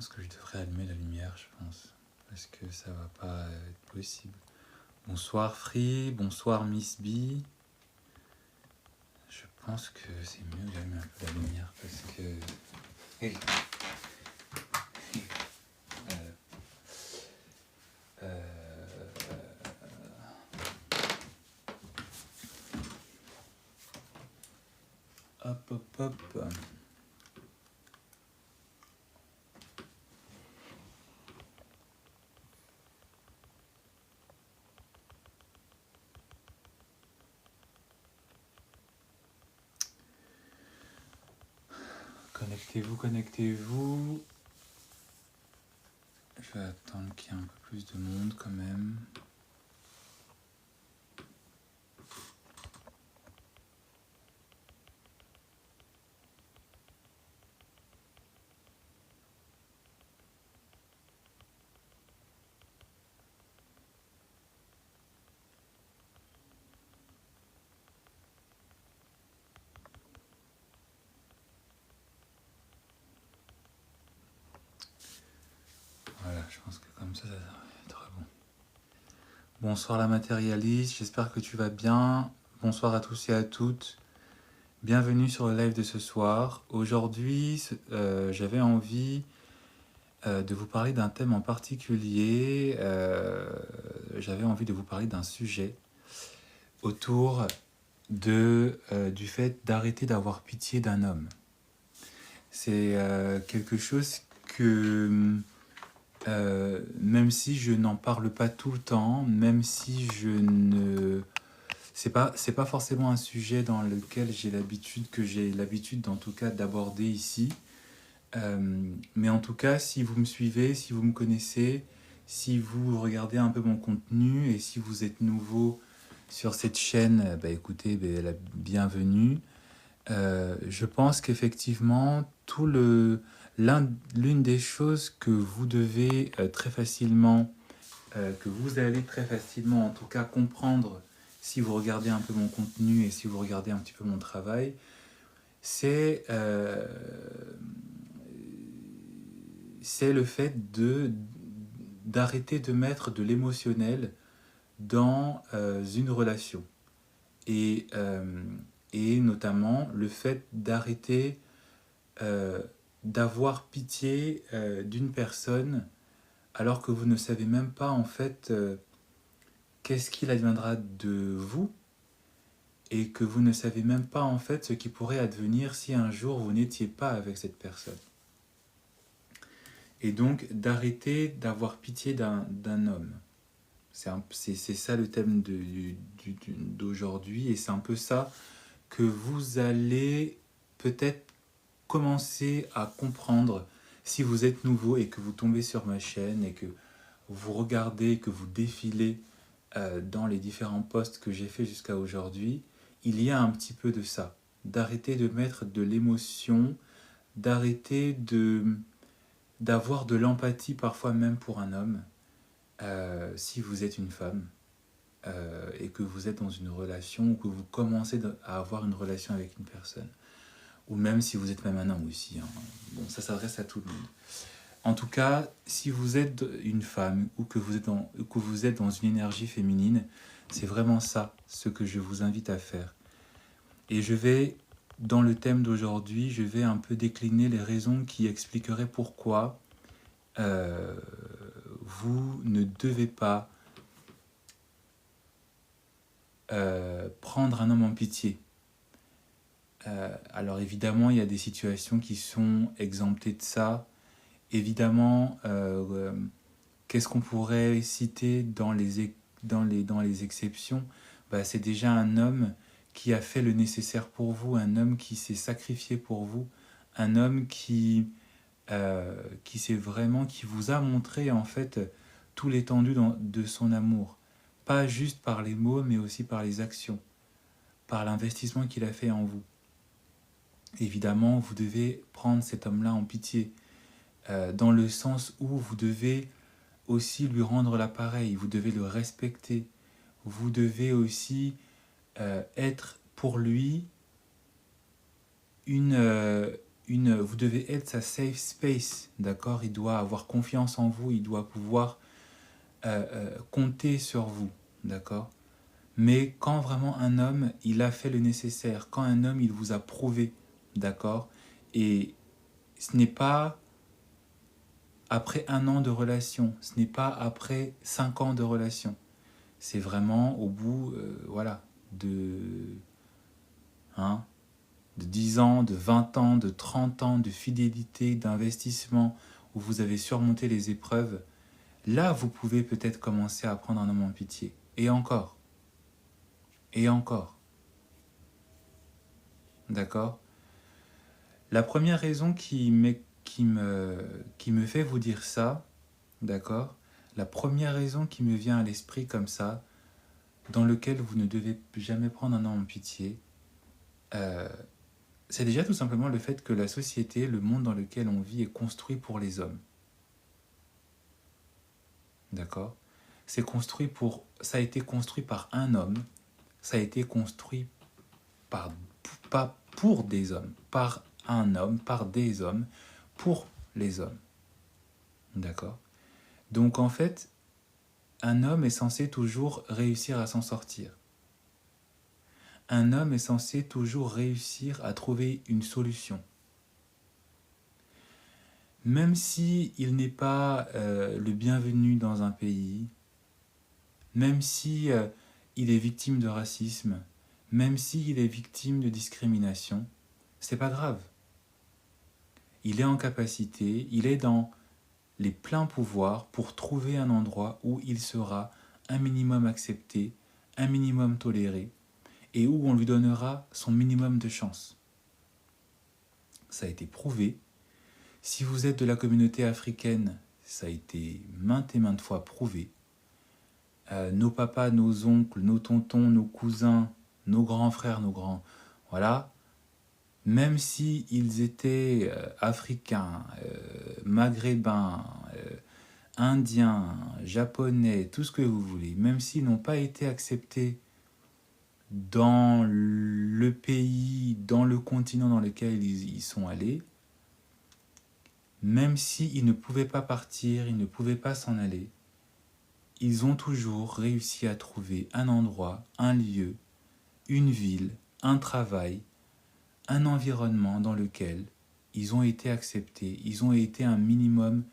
pense que je devrais allumer la lumière, je pense, parce que ça va pas être possible. Bonsoir Free, bonsoir Miss B. Je pense que c'est mieux d'allumer un peu la lumière parce que... Hey. Euh, euh, hop, hop, hop. Connectez-vous, connectez-vous. Je vais attendre qu'il y ait un peu plus de monde quand même. Voilà, je pense que comme ça va être bon. Bonsoir la matérialiste, j'espère que tu vas bien. Bonsoir à tous et à toutes. Bienvenue sur le live de ce soir. Aujourd'hui, j'avais envie de vous parler d'un thème en particulier. J'avais envie de vous parler d'un sujet autour du fait d'arrêter d'avoir pitié d'un homme. C'est quelque chose que, même si je n'en parle pas tout le temps, même si je ne... C'est pas forcément un sujet dans lequel j'ai l'habitude en tout cas d'aborder ici. Mais en tout cas, si vous me suivez, si vous me connaissez, si vous regardez un peu mon contenu et si vous êtes nouveau sur cette chaîne, bah écoutez, bah, la bienvenue. Je pense qu'effectivement, l'une des choses que vous devez très facilement, que vous allez très facilement en tout cas comprendre si vous regardez un peu mon contenu et si vous regardez un petit peu mon travail, c'est le fait d'arrêter de mettre de l'émotionnel dans une relation. Et notamment le fait d'arrêter d'avoir pitié d'une personne alors que vous ne savez même pas en fait qu'est-ce qu'il adviendra de vous et que vous ne savez même pas en fait ce qui pourrait advenir si un jour vous n'étiez pas avec cette personne. Et donc d'arrêter d'avoir pitié d'un homme. C'est ça le thème d'aujourd'hui et c'est un peu ça que vous allez peut-être commencer à comprendre si vous êtes nouveau et que vous tombez sur ma chaîne et que vous regardez, que vous défilez dans les différents posts que j'ai fait jusqu'à aujourd'hui, il y a un petit peu de ça. D'arrêter de mettre de l'émotion, d'arrêter d'avoir de l'empathie parfois même pour un homme, si vous êtes une femme et que vous êtes dans une relation ou que vous commencez à avoir une relation avec une personne. Ou même si vous êtes même un homme aussi. Hein. Bon, ça s'adresse à tout le monde. En tout cas, si vous êtes une femme ou que vous êtes dans une énergie féminine, c'est vraiment ça ce que je vous invite à faire. Et je vais, dans le thème d'aujourd'hui, je vais un peu décliner les raisons qui expliqueraient pourquoi vous ne devez pas prendre un homme en pitié. Alors évidemment, il y a des situations qui sont exemptées de ça. Évidemment, qu'est-ce qu'on pourrait citer dans les exceptions ? C'est déjà un homme qui a fait le nécessaire pour vous, un homme qui s'est sacrifié pour vous, un homme qui vous a montré en fait tout l'étendue de son amour. Pas juste par les mots, mais aussi par les actions, par l'investissement qu'il a fait en vous. Évidemment, vous devez prendre cet homme-là en pitié, dans le sens où vous devez aussi lui rendre l'appareil, vous devez le respecter, vous devez aussi être pour lui une vous devez être sa safe space, d'accord? Il doit avoir confiance en vous, il doit pouvoir compter sur vous, d'accord? Mais quand vraiment un homme, il a fait le nécessaire, quand un homme, il vous a prouvé, d'accord? Et ce n'est pas après 1 an de relation, ce n'est pas après 5 ans de relation. C'est vraiment au bout, voilà, hein, de 10 ans, de 20 ans, de 30 ans de fidélité, d'investissement, où vous avez surmonté les épreuves. Là, vous pouvez peut-être commencer à prendre un homme en pitié. Et encore. Et encore. D'accord? La première raison qui me fait vous dire ça, d'accord? La première raison qui me vient à l'esprit comme ça, dans lequel vous ne devez jamais prendre un homme en pitié, c'est déjà tout simplement le fait que la société, le monde dans lequel on vit est construit pour les hommes. D'accord? Ça a été construit par un homme, ça a été construit pas pour des hommes, par un homme, par des hommes, pour les hommes. D'accord? Donc en fait, un homme est censé toujours réussir à s'en sortir. Un homme est censé toujours réussir à trouver une solution. Même si il n'est pas le bienvenu dans un pays, même si il est victime de racisme, même s'il est victime de discrimination, c'est pas grave. Il est en capacité, il est dans les pleins pouvoirs pour trouver un endroit où il sera un minimum accepté, un minimum toléré, et où on lui donnera son minimum de chance. Ça a été prouvé. Si vous êtes de la communauté africaine, ça a été maintes et maintes fois prouvé. Nos papas, nos oncles, nos tontons, nos cousins, nos grands frères, voilà, même si ils étaient africains, maghrébins, indiens, japonais, tout ce que vous voulez, même s'ils n'ont pas été acceptés dans le pays, dans le continent dans lequel ils sont allés, même s'ils ne pouvaient pas partir, ils ne pouvaient pas s'en aller, ils ont toujours réussi à trouver un endroit, un lieu, une ville, un travail, un environnement dans lequel ils ont été acceptés, ils ont été un minimum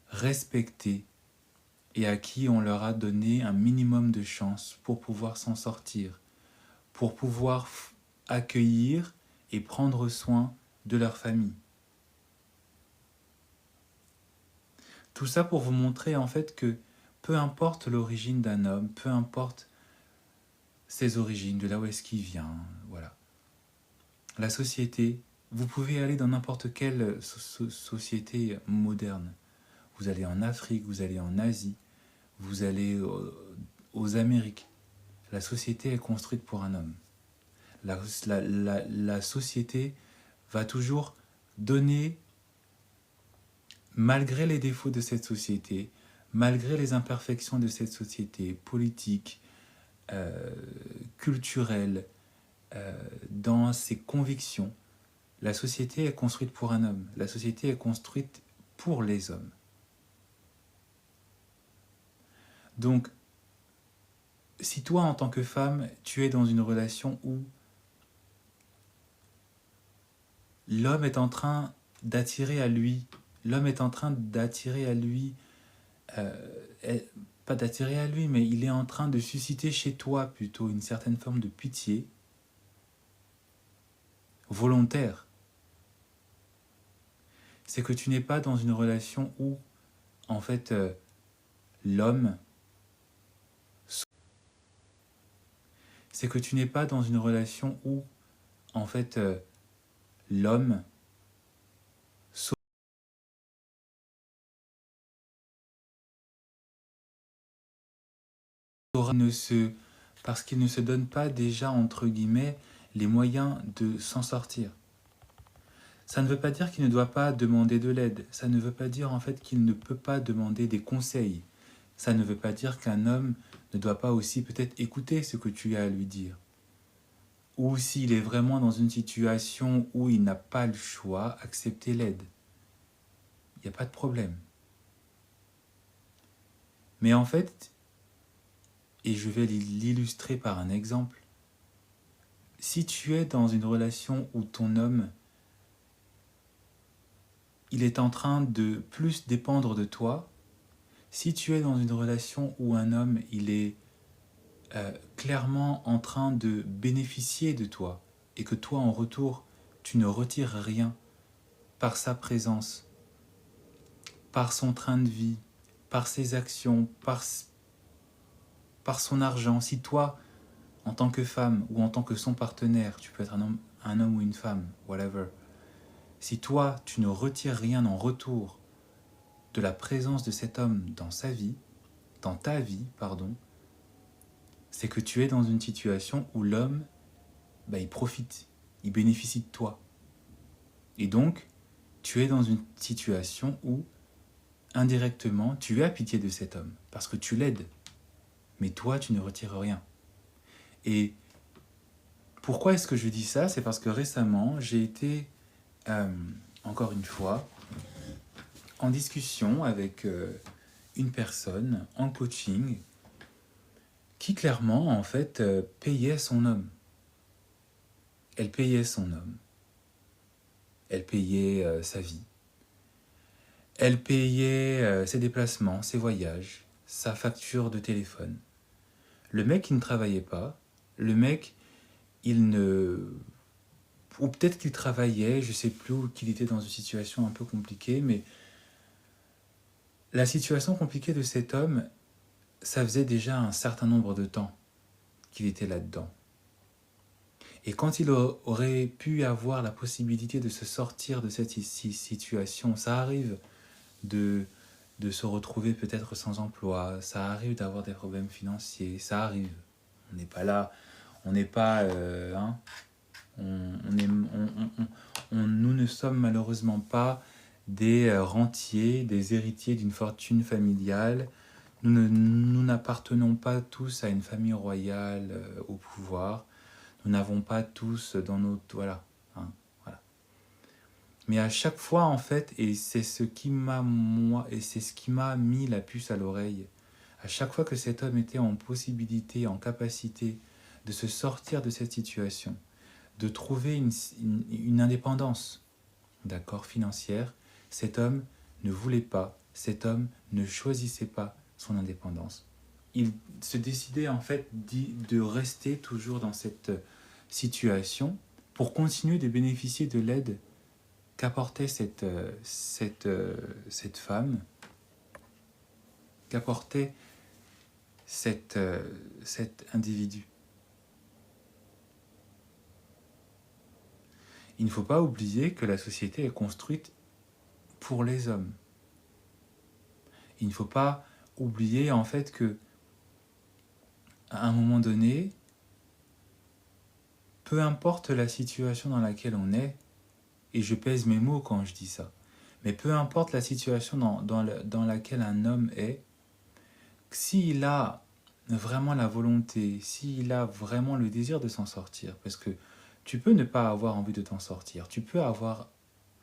respectés et à qui on leur a donné un minimum de chance pour pouvoir s'en sortir, pour pouvoir accueillir et prendre soin de leur famille. Tout ça pour vous montrer en fait que peu importe l'origine d'un homme, peu importe ses origines, de là où est-ce qu'il vient, voilà. La société, vous pouvez aller dans n'importe quelle société moderne. Vous allez en Afrique, vous allez en Asie, vous allez aux Amériques. La société est construite pour un homme. La société va toujours donner, malgré les défauts de cette société, malgré les imperfections de cette société politique, culturelle, dans ses convictions, la société est construite pour un homme. La société est construite pour les hommes. Donc, si toi, en tant que femme, tu es dans une relation où l'homme est en train d'attirer à lui, pas d'attirer à lui, mais il est en train de susciter chez toi plutôt une certaine forme de pitié volontaire. C'est que tu n'es pas dans une relation où, en fait, l'homme... C'est que tu n'es pas dans une relation où, en fait, l'homme parce qu'il ne se donne pas déjà, entre guillemets, les moyens de s'en sortir. Ça ne veut pas dire qu'il ne doit pas demander de l'aide. Ça ne veut pas dire en fait qu'il ne peut pas demander des conseils. Ça ne veut pas dire qu'un homme ne doit pas aussi peut-être écouter ce que tu as à lui dire. ou s'il est vraiment dans une situation où il n'a pas le choix, acceptez l'aide. Il n'y a pas de problème. Mais en fait, et je vais l'illustrer par un exemple, si tu es dans une relation où ton homme, il est en train de plus dépendre de toi, si tu es dans une relation où un homme, il est clairement en train de bénéficier de toi, et que toi, en retour, tu ne retires rien par sa présence, par son train de vie, par ses actions, par son argent, si toi, en tant que femme ou en tant que son partenaire, tu peux être un homme ou une femme, whatever, si toi, tu ne retires rien en retour de la présence de cet homme dans sa vie, dans ta vie, pardon, c'est que tu es dans une situation où l'homme, il profite, il bénéficie de toi. Et donc, tu es dans une situation où, indirectement, tu as pitié de cet homme, parce que tu l'aides, mais toi, tu ne retires rien. Et pourquoi est-ce que je dis ça? C'est parce que récemment, j'ai été, encore une fois, en discussion avec une personne en coaching qui clairement, en fait, payait son homme. Elle payait son homme. Elle payait sa vie. Elle payait ses déplacements, ses voyages, sa facture de téléphone. Le mec, il ne travaillait pas. Le mec, il ne... Ou peut-être qu'il travaillait, je ne sais plus, ou qu'il était dans une situation un peu compliquée, mais la situation compliquée de cet homme, ça faisait déjà un certain nombre de temps qu'il était là-dedans. Et quand il aurait pu avoir la possibilité de se sortir de cette situation, ça arrive de se retrouver peut-être sans emploi, ça arrive d'avoir des problèmes financiers, ça arrive. On n'est pas là, on n'est pas... nous ne sommes malheureusement pas des rentiers, des héritiers d'une fortune familiale. Nous n'appartenons pas tous à une famille royale au pouvoir. Nous n'avons pas tous dans notre... Voilà. Voilà. Mais à chaque fois, en fait, et c'est ce qui m'a mis la puce à l'oreille, à chaque fois que cet homme était en possibilité, en capacité de se sortir de cette situation, de trouver une indépendance, d'accord, financière, cet homme ne voulait pas, cet homme ne choisissait pas son indépendance. Il se décidait en fait de rester toujours dans cette situation pour continuer de bénéficier de l'aide qu'apportait cette femme, qu'apportait cet individu. Il ne faut pas oublier que la société est construite pour les hommes. Il ne faut pas oublier en fait que à un moment donné, peu importe la situation dans laquelle on est, et je pèse mes mots quand je dis ça, mais peu importe la situation dans laquelle un homme est, s'il a vraiment la volonté, s'il a vraiment le désir de s'en sortir, parce que tu peux ne pas avoir envie de t'en sortir, tu peux avoir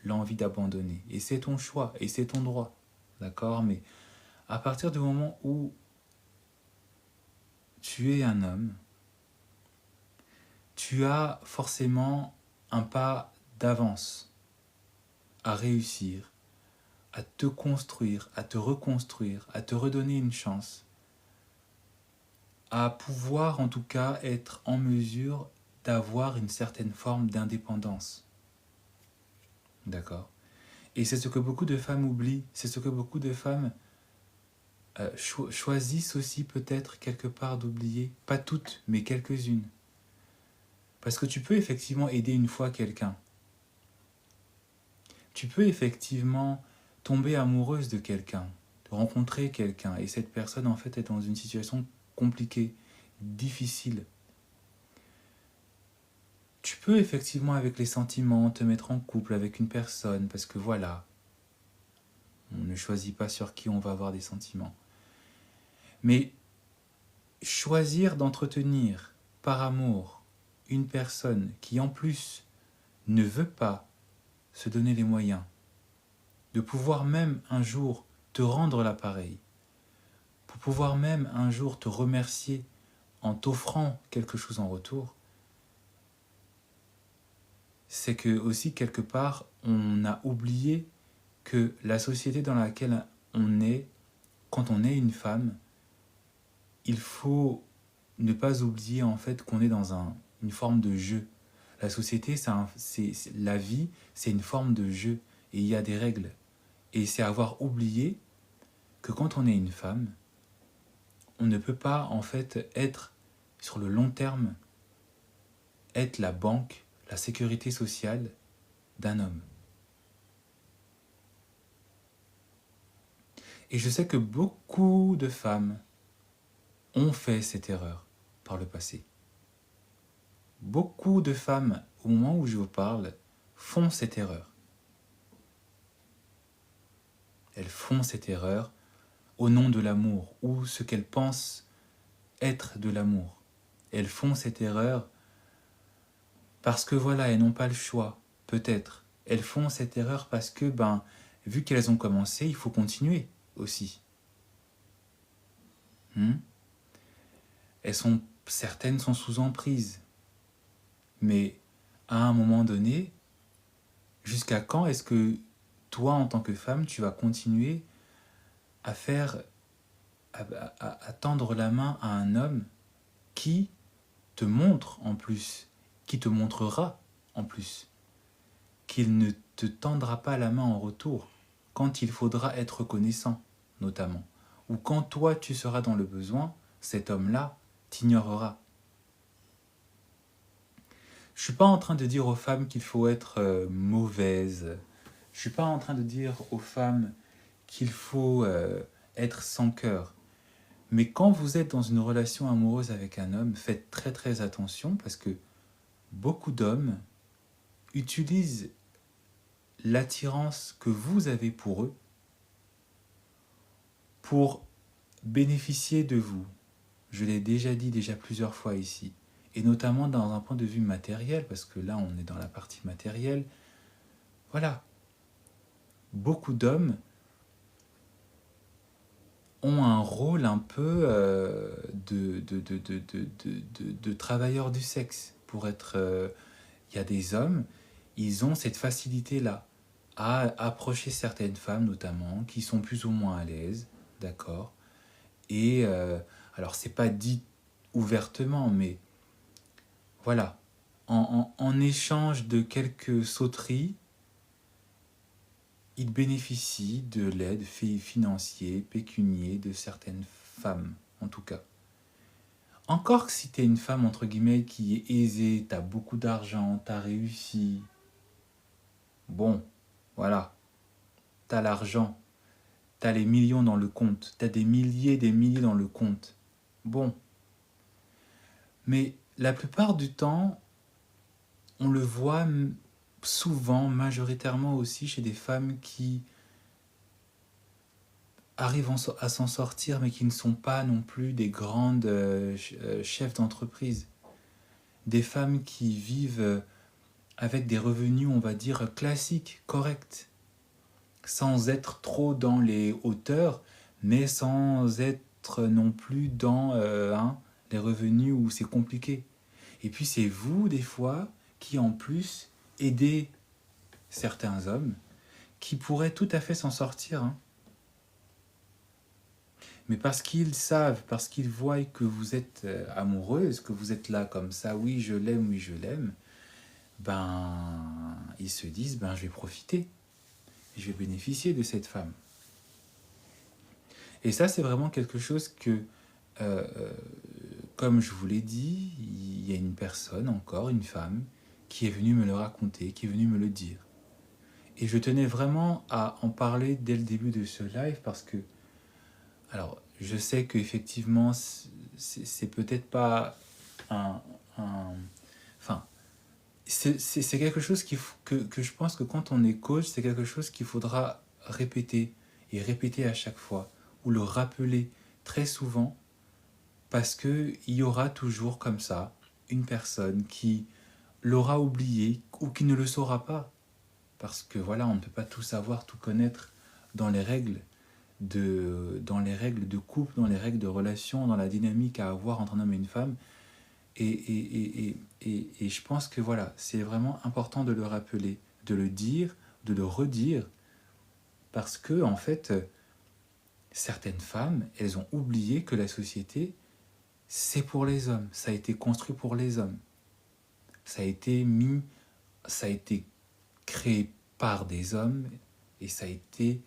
l'envie d'abandonner, et c'est ton choix, et c'est ton droit, d'accord? Mais à partir du moment où tu es un homme, tu as forcément un pas d'avance à réussir, à te construire, à te reconstruire, à te redonner une chance, à pouvoir en tout cas être en mesure d'avoir une certaine forme d'indépendance. D'accord? Et c'est ce que beaucoup de femmes oublient, c'est ce que beaucoup de femmes choisissent aussi peut-être quelque part d'oublier, pas toutes, mais quelques-unes. Parce que tu peux effectivement aider une fois quelqu'un. Tu peux effectivement tomber amoureuse de quelqu'un, de rencontrer quelqu'un, et cette personne en fait est dans une situation compliquée, difficile. Tu peux effectivement avec les sentiments te mettre en couple avec une personne, parce que voilà, on ne choisit pas sur qui on va avoir des sentiments. Mais choisir d'entretenir par amour une personne qui en plus ne veut pas se donner les moyens de pouvoir même un jour te rendre l'appareil, pour pouvoir même un jour te remercier en t'offrant quelque chose en retour, c'est que aussi quelque part on a oublié que la société dans laquelle on est, quand on est une femme, il faut ne pas oublier en fait qu'on est dans une forme de jeu. La société, la vie, c'est une forme de jeu et il y a des règles. Et c'est avoir oublié que quand on est une femme, on ne peut pas en fait être sur le long terme, être la banque, la sécurité sociale d'un homme. Et je sais que beaucoup de femmes ont fait cette erreur par le passé. Beaucoup de femmes, au moment où je vous parle, font cette erreur. Elles font cette erreur au nom de l'amour ou ce qu'elles pensent être de l'amour. Elles font cette erreur parce que voilà, elles n'ont pas le choix, peut-être. Elles font cette erreur parce que, vu qu'elles ont commencé, il faut continuer aussi. Certaines sont sous emprise. Mais à un moment donné, jusqu'à quand est-ce que toi, en tant que femme, tu vas continuer à tendre la main à un homme qui te montre en plus, qui te montrera en plus, qu'il ne te tendra pas la main en retour quand il faudra être reconnaissant, notamment. Ou quand toi, tu seras dans le besoin, cet homme-là t'ignorera. Je ne suis pas en train de dire aux femmes qu'il faut être mauvaise. Je ne suis pas en train de dire aux femmes qu'il faut être sans cœur. Mais quand vous êtes dans une relation amoureuse avec un homme, faites très très attention parce que beaucoup d'hommes utilisent l'attirance que vous avez pour eux pour bénéficier de vous. Je l'ai déjà dit plusieurs fois ici. Et notamment dans un point de vue matériel, parce que là on est dans la partie matérielle. Voilà. Beaucoup d'hommes ont un rôle un peu de travailleurs du sexe. Pour être, il y a des hommes, ils ont cette facilité-là à approcher certaines femmes notamment, qui sont plus ou moins à l'aise, d'accord. Et alors c'est pas dit ouvertement, mais voilà, en échange de quelques sauteries, ils bénéficient de l'aide financière, pécuniaire de certaines femmes, en tout cas. Encore que si tu es une femme, entre guillemets, qui est aisée, tu as beaucoup d'argent, tu as réussi, bon, voilà, tu as l'argent, tu as les millions dans le compte, tu as des milliers dans le compte, bon. Mais la plupart du temps, on le voit souvent, majoritairement aussi, chez des femmes qui arrivent à s'en sortir, mais qui ne sont pas non plus des grandes chefs d'entreprise. Des femmes qui vivent avec des revenus, on va dire, classiques, corrects, sans être trop dans les hauteurs, mais sans être non plus dans les revenus où c'est compliqué. Et puis c'est vous, des fois, qui en plus aidez certains hommes qui pourraient tout à fait s'en sortir. Mais parce qu'ils savent, parce qu'ils voient que vous êtes amoureuse, que vous êtes là comme ça, oui je l'aime, ils se disent, je vais profiter, je vais bénéficier de cette femme. Et ça, c'est vraiment quelque chose que, comme je vous l'ai dit, il y a une personne, encore une femme, qui est venue me le raconter, qui est venue me le dire. Et je tenais vraiment à en parler dès le début de ce live parce que, alors, je sais qu'effectivement, c'est peut-être pas c'est quelque chose que je pense que quand on est coach, c'est quelque chose qu'il faudra répéter et répéter à chaque fois ou le rappeler très souvent parce qu'il y aura toujours comme ça une personne qui l'aura oublié ou qui ne le saura pas. Parce que voilà, on ne peut pas tout savoir, tout connaître dans les règles dans les règles de couple, dans les règles de relation, dans la dynamique à avoir entre un homme et une femme. Et je pense que voilà, c'est vraiment important de le rappeler, de le dire, de le redire, parce que en fait, certaines femmes, elles ont oublié que la société, c'est pour les hommes. Ça a été construit pour les hommes. Ça a été créé par des hommes et ça a été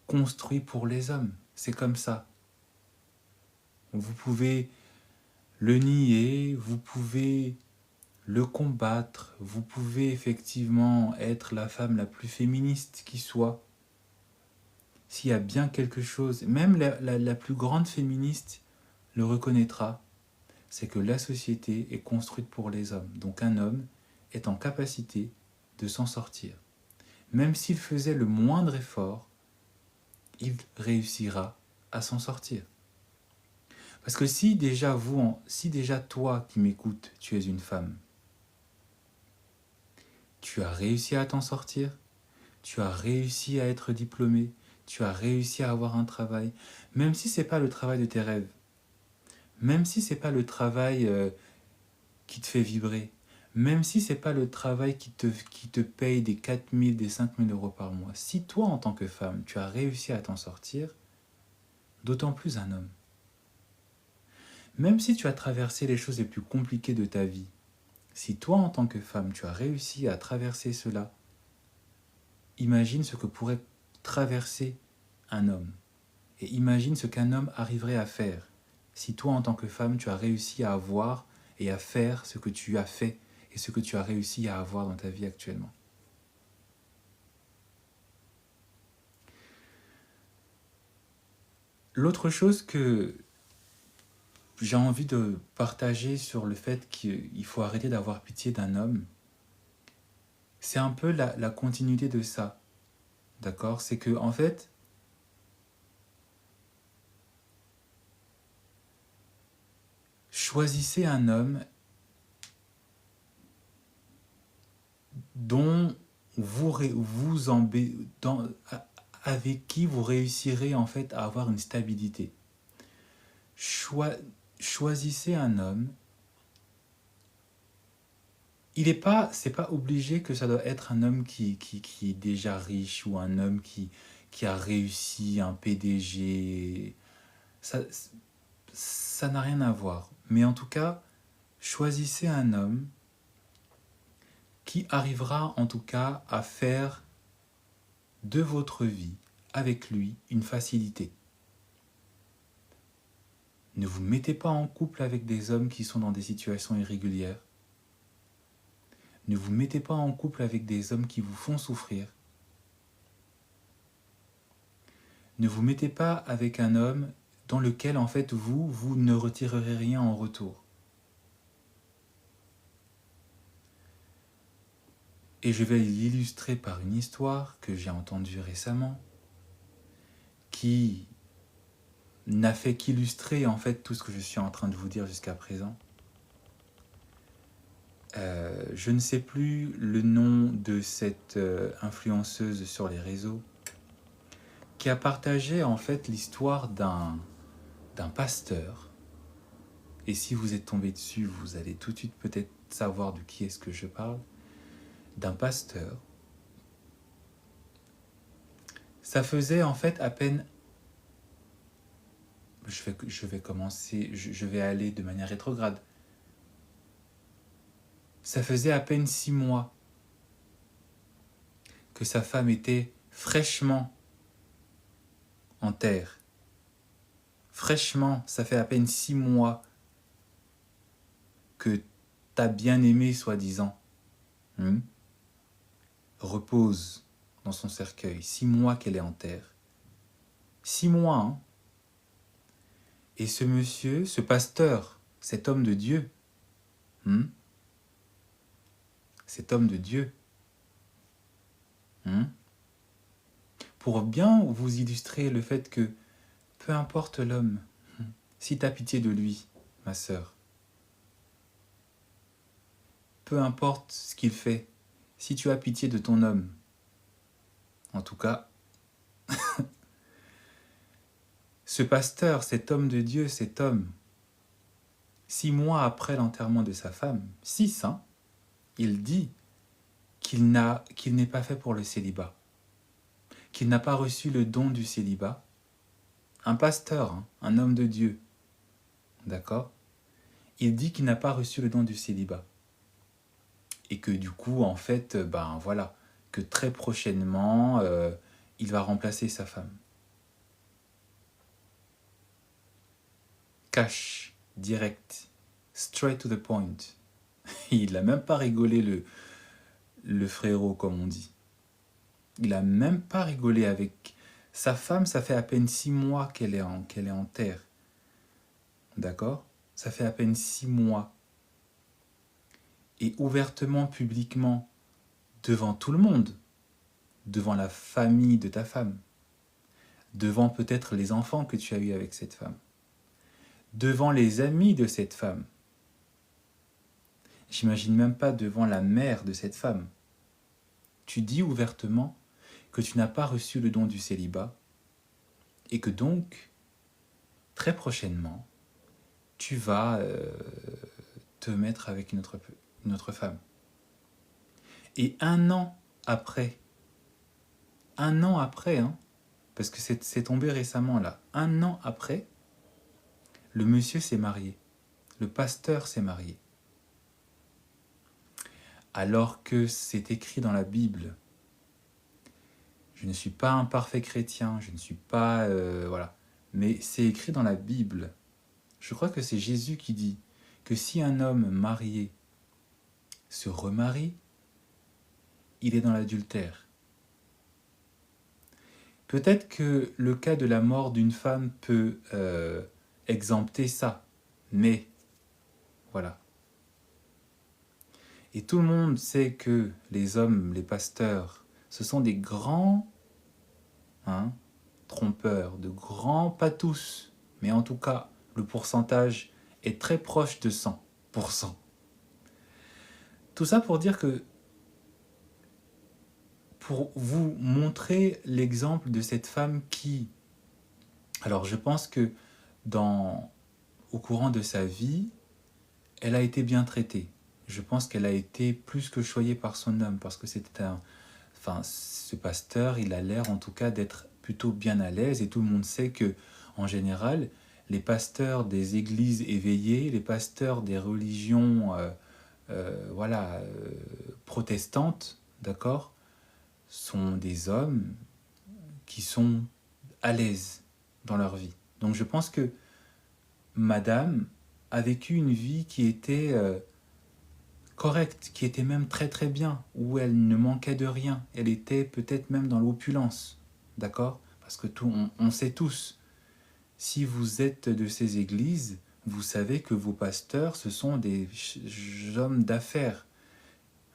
construit pour les hommes. C'est comme ça. Vous pouvez le nier, vous pouvez le combattre, vous pouvez effectivement être la femme la plus féministe qui soit. S'il y a bien quelque chose, même la plus grande féministe le reconnaîtra, c'est que la société est construite pour les hommes. Donc un homme est en capacité de s'en sortir. Même s'il faisait le moindre effort, il réussira à s'en sortir. Parce que si déjà toi qui m'écoutes, tu es une femme, tu as réussi à t'en sortir, tu as réussi à être diplômé, tu as réussi à avoir un travail, même si ce n'est pas le travail de tes rêves, même si ce n'est pas le travail qui te fait vibrer, même si ce n'est pas le travail qui te paye des 4 000, des 5 000 euros par mois, si toi en tant que femme, tu as réussi à t'en sortir, d'autant plus un homme. Même si tu as traversé les choses les plus compliquées de ta vie, si toi en tant que femme, tu as réussi à traverser cela, imagine ce que pourrait traverser un homme. Et imagine ce qu'un homme arriverait à faire si toi en tant que femme, tu as réussi à avoir et à faire ce que tu as fait et ce que tu as réussi à avoir dans ta vie actuellement. L'autre chose que j'ai envie de partager sur le fait qu'il faut arrêter d'avoir pitié d'un homme, c'est un peu la continuité de ça. D'accord? C'est que, en fait, choisissez un homme dont avec qui vous réussirez en fait à avoir une stabilité. Choisissez un homme. C'est pas obligé que ça doit être un homme qui est déjà riche ou un homme qui a réussi, un PDG. Ça n'a rien à voir. Mais en tout cas, choisissez un homme qui arrivera en tout cas à faire de votre vie avec lui une facilité. Ne vous mettez pas en couple avec des hommes qui sont dans des situations irrégulières. Ne vous mettez pas en couple avec des hommes qui vous font souffrir. Ne vous mettez pas avec un homme dans lequel en fait vous ne retirerez rien en retour. Et je vais l'illustrer par une histoire que j'ai entendue récemment, qui n'a fait qu'illustrer en fait tout ce que je suis en train de vous dire jusqu'à présent. Je ne sais plus le nom de cette influenceuse sur les réseaux qui a partagé en fait l'histoire d'un pasteur. Et si vous êtes tombé dessus, vous allez tout de suite peut-être savoir de qui est-ce que je parle. D'un pasteur. Ça faisait en fait à peine... Je vais commencer, je vais aller de manière rétrograde. Ça faisait à peine 6 mois que sa femme était fraîchement en terre. Fraîchement, ça fait à peine 6 mois que ta bien-aimée, soi-disant, repose dans son cercueil. 6 mois qu'elle est en terre. 6 mois, hein. Et ce monsieur, ce pasteur, cet homme de Dieu, cet homme de Dieu, pour bien vous illustrer le fait que peu importe l'homme, si tu as pitié de lui, ma sœur, peu importe ce qu'il fait, si tu as pitié de ton homme, en tout cas, ce pasteur, cet homme de Dieu, cet homme, 6 mois après l'enterrement de sa femme, 6, hein, il dit qu'il n'est pas fait pour le célibat, qu'il n'a pas reçu le don du célibat. Un pasteur, hein, un homme de Dieu, d'accord? Il dit qu'il n'a pas reçu le don du célibat. Et que du coup, en fait, ben voilà, que très prochainement, il va remplacer sa femme. Cash, direct, straight to the point. Il n'a même pas rigolé le frérot, comme on dit. Il n'a même pas rigolé avec sa femme. Ça fait à peine 6 mois qu'elle est en terre. D'accord? Ça fait à peine 6 mois. Et ouvertement, publiquement, devant tout le monde, devant la famille de ta femme, devant peut-être les enfants que tu as eus avec cette femme, devant les amis de cette femme. J'imagine même pas devant la mère de cette femme. Tu dis ouvertement que tu n'as pas reçu le don du célibat et que donc, très prochainement, tu vas te mettre avec une autre femme. Et un an après, hein, parce que c'est tombé récemment là, un an après, le monsieur s'est marié, le pasteur s'est marié. Alors que c'est écrit dans la Bible. Je ne suis pas un parfait chrétien, je ne suis pas... voilà. Mais c'est écrit dans la Bible. Je crois que c'est Jésus qui dit que si un homme marié se remarie, il est dans l'adultère. Peut-être que le cas de la mort d'une femme peut exempter ça, mais voilà. Et tout le monde sait que les hommes, les pasteurs, ce sont des grands trompeurs, de grands, pas tous, mais en tout cas, le pourcentage est très proche de 100%. Tout ça pour dire que, pour vous montrer l'exemple de cette femme qui, alors je pense que au courant de sa vie, elle a été bien traitée. Je pense qu'elle a été plus que choyée par son homme, parce que ce pasteur, il a l'air en tout cas d'être plutôt bien à l'aise, et tout le monde sait que, en général, les pasteurs des églises éveillées, les pasteurs des religions protestantes, d'accord, sont des hommes qui sont à l'aise dans leur vie. Donc je pense que madame a vécu une vie qui était correcte, qui était même très très bien, où elle ne manquait de rien. Elle était peut-être même dans l'opulence, d'accord? Parce que on sait tous, si vous êtes de ces églises, vous savez que vos pasteurs, ce sont des hommes d'affaires.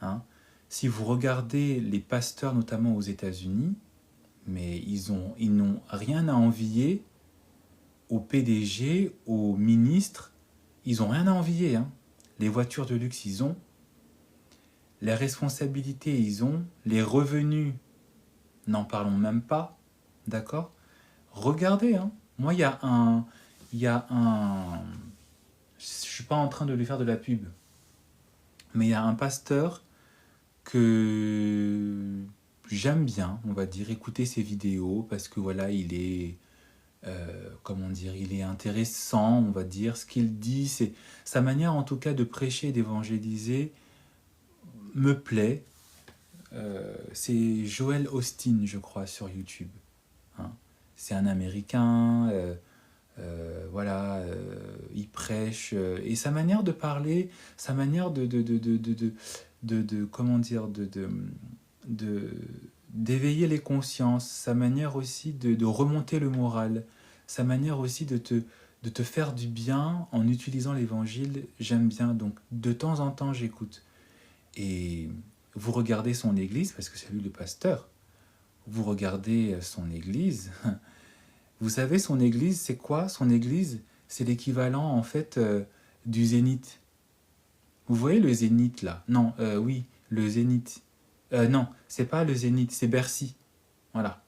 Hein? Si vous regardez les pasteurs, notamment aux États-Unis, mais ils n'ont rien à envier aux PDG, aux ministres, ils n'ont rien à envier. Hein? Les voitures de luxe, ils ont. Les responsabilités, ils ont. Les revenus, n'en parlons même pas. D'accord? Regardez, hein. Moi, il y a un... Je suis pas en train de lui faire de la pub. Mais il y a un pasteur que j'aime bien, on va dire, écouter ses vidéos parce que voilà, il est... il est intéressant, on va dire. Ce qu'il dit, c'est sa manière en tout cas de prêcher, d'évangéliser, me plaît. C'est Joel Austin, je crois, sur YouTube. Hein. C'est un Américain, il prêche, et sa manière de parler, sa manière d'éveiller les consciences, sa manière aussi de remonter le moral, sa manière aussi de te faire du bien en utilisant l'évangile, j'aime bien. Donc de temps en temps, j'écoute. Et vous regardez son église, parce que c'est lui le pasteur, vous regardez son église, vous savez son église, c'est quoi? Son église, c'est l'équivalent en fait du Zénith. Vous voyez le Zénith là? Non, oui, le Zénith. Non, c'est pas le Zénith, c'est Bercy. Voilà.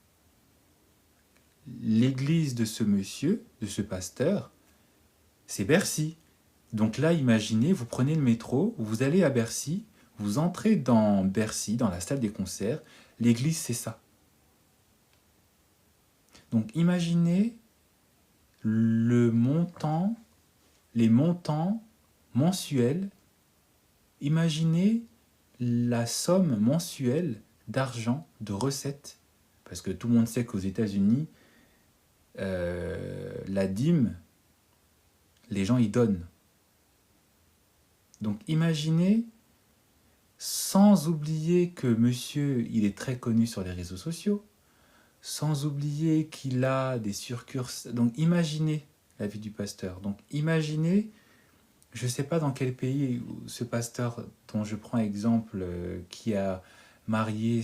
L'église de ce monsieur, de ce pasteur, c'est Bercy. Donc là, imaginez, vous prenez le métro, vous allez à Bercy, vous entrez dans Bercy, dans la salle des concerts, l'église c'est ça. Donc imaginez le montant, les montants mensuels, imaginez la somme mensuelle d'argent, de recettes, parce que tout le monde sait qu'aux États-Unis, la dîme, les gens y donnent. Donc imaginez, sans oublier que monsieur, il est très connu sur les réseaux sociaux, sans oublier qu'il a des succursales. Donc imaginez la vie du pasteur. Donc imaginez, je ne sais pas dans quel pays ce pasteur dont je prends exemple, qui a marié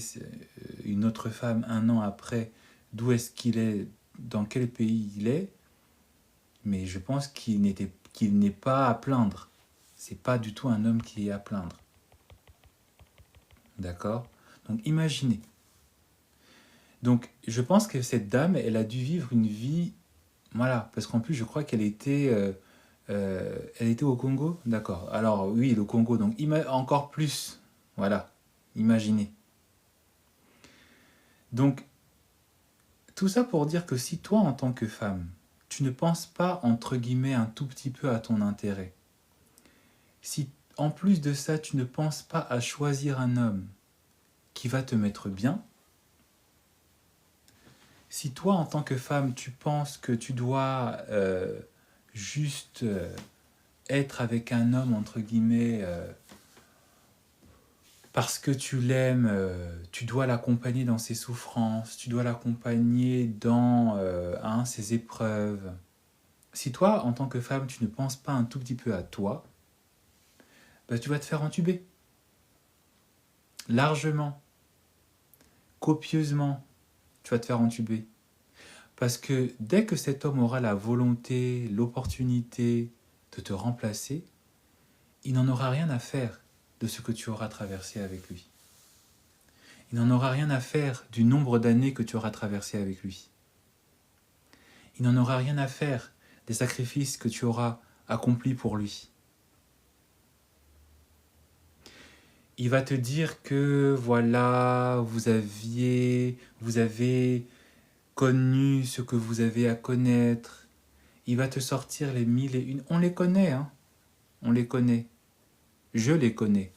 une autre femme 1 an après, d'où est-ce qu'il est, dans quel pays il est, mais je pense qu'il n'est pas à plaindre. C'est pas du tout un homme qui est à plaindre. D'accord? Donc imaginez. Donc je pense que cette dame, elle a dû vivre une vie, voilà, parce qu'en plus je crois qu'elle était, elle était au Congo, d'accord. Alors oui, le Congo, donc encore plus, voilà, imaginez. Donc tout ça pour dire que si toi en tant que femme, tu ne penses pas entre guillemets un tout petit peu à ton intérêt, si en plus de ça tu ne penses pas à choisir un homme qui va te mettre bien, si toi en tant que femme tu penses que tu dois juste être avec un homme entre guillemets parce que tu l'aimes, tu dois l'accompagner dans ses souffrances, tu dois l'accompagner dans ses épreuves. Si toi, en tant que femme, tu ne penses pas un tout petit peu à toi, bah, tu vas te faire entuber. Largement, copieusement, tu vas te faire entuber. Parce que dès que cet homme aura la volonté, l'opportunité de te remplacer, il n'en aura rien à faire de ce que tu auras traversé avec lui. Il n'en aura rien à faire du nombre d'années que tu auras traversé avec lui. Il n'en aura rien à faire des sacrifices que tu auras accomplis pour lui. Il va te dire que voilà, vous avez connu ce que vous avez à connaître. Il va te sortir les 1001. On les connaît, hein. On les connaît. Je les connais.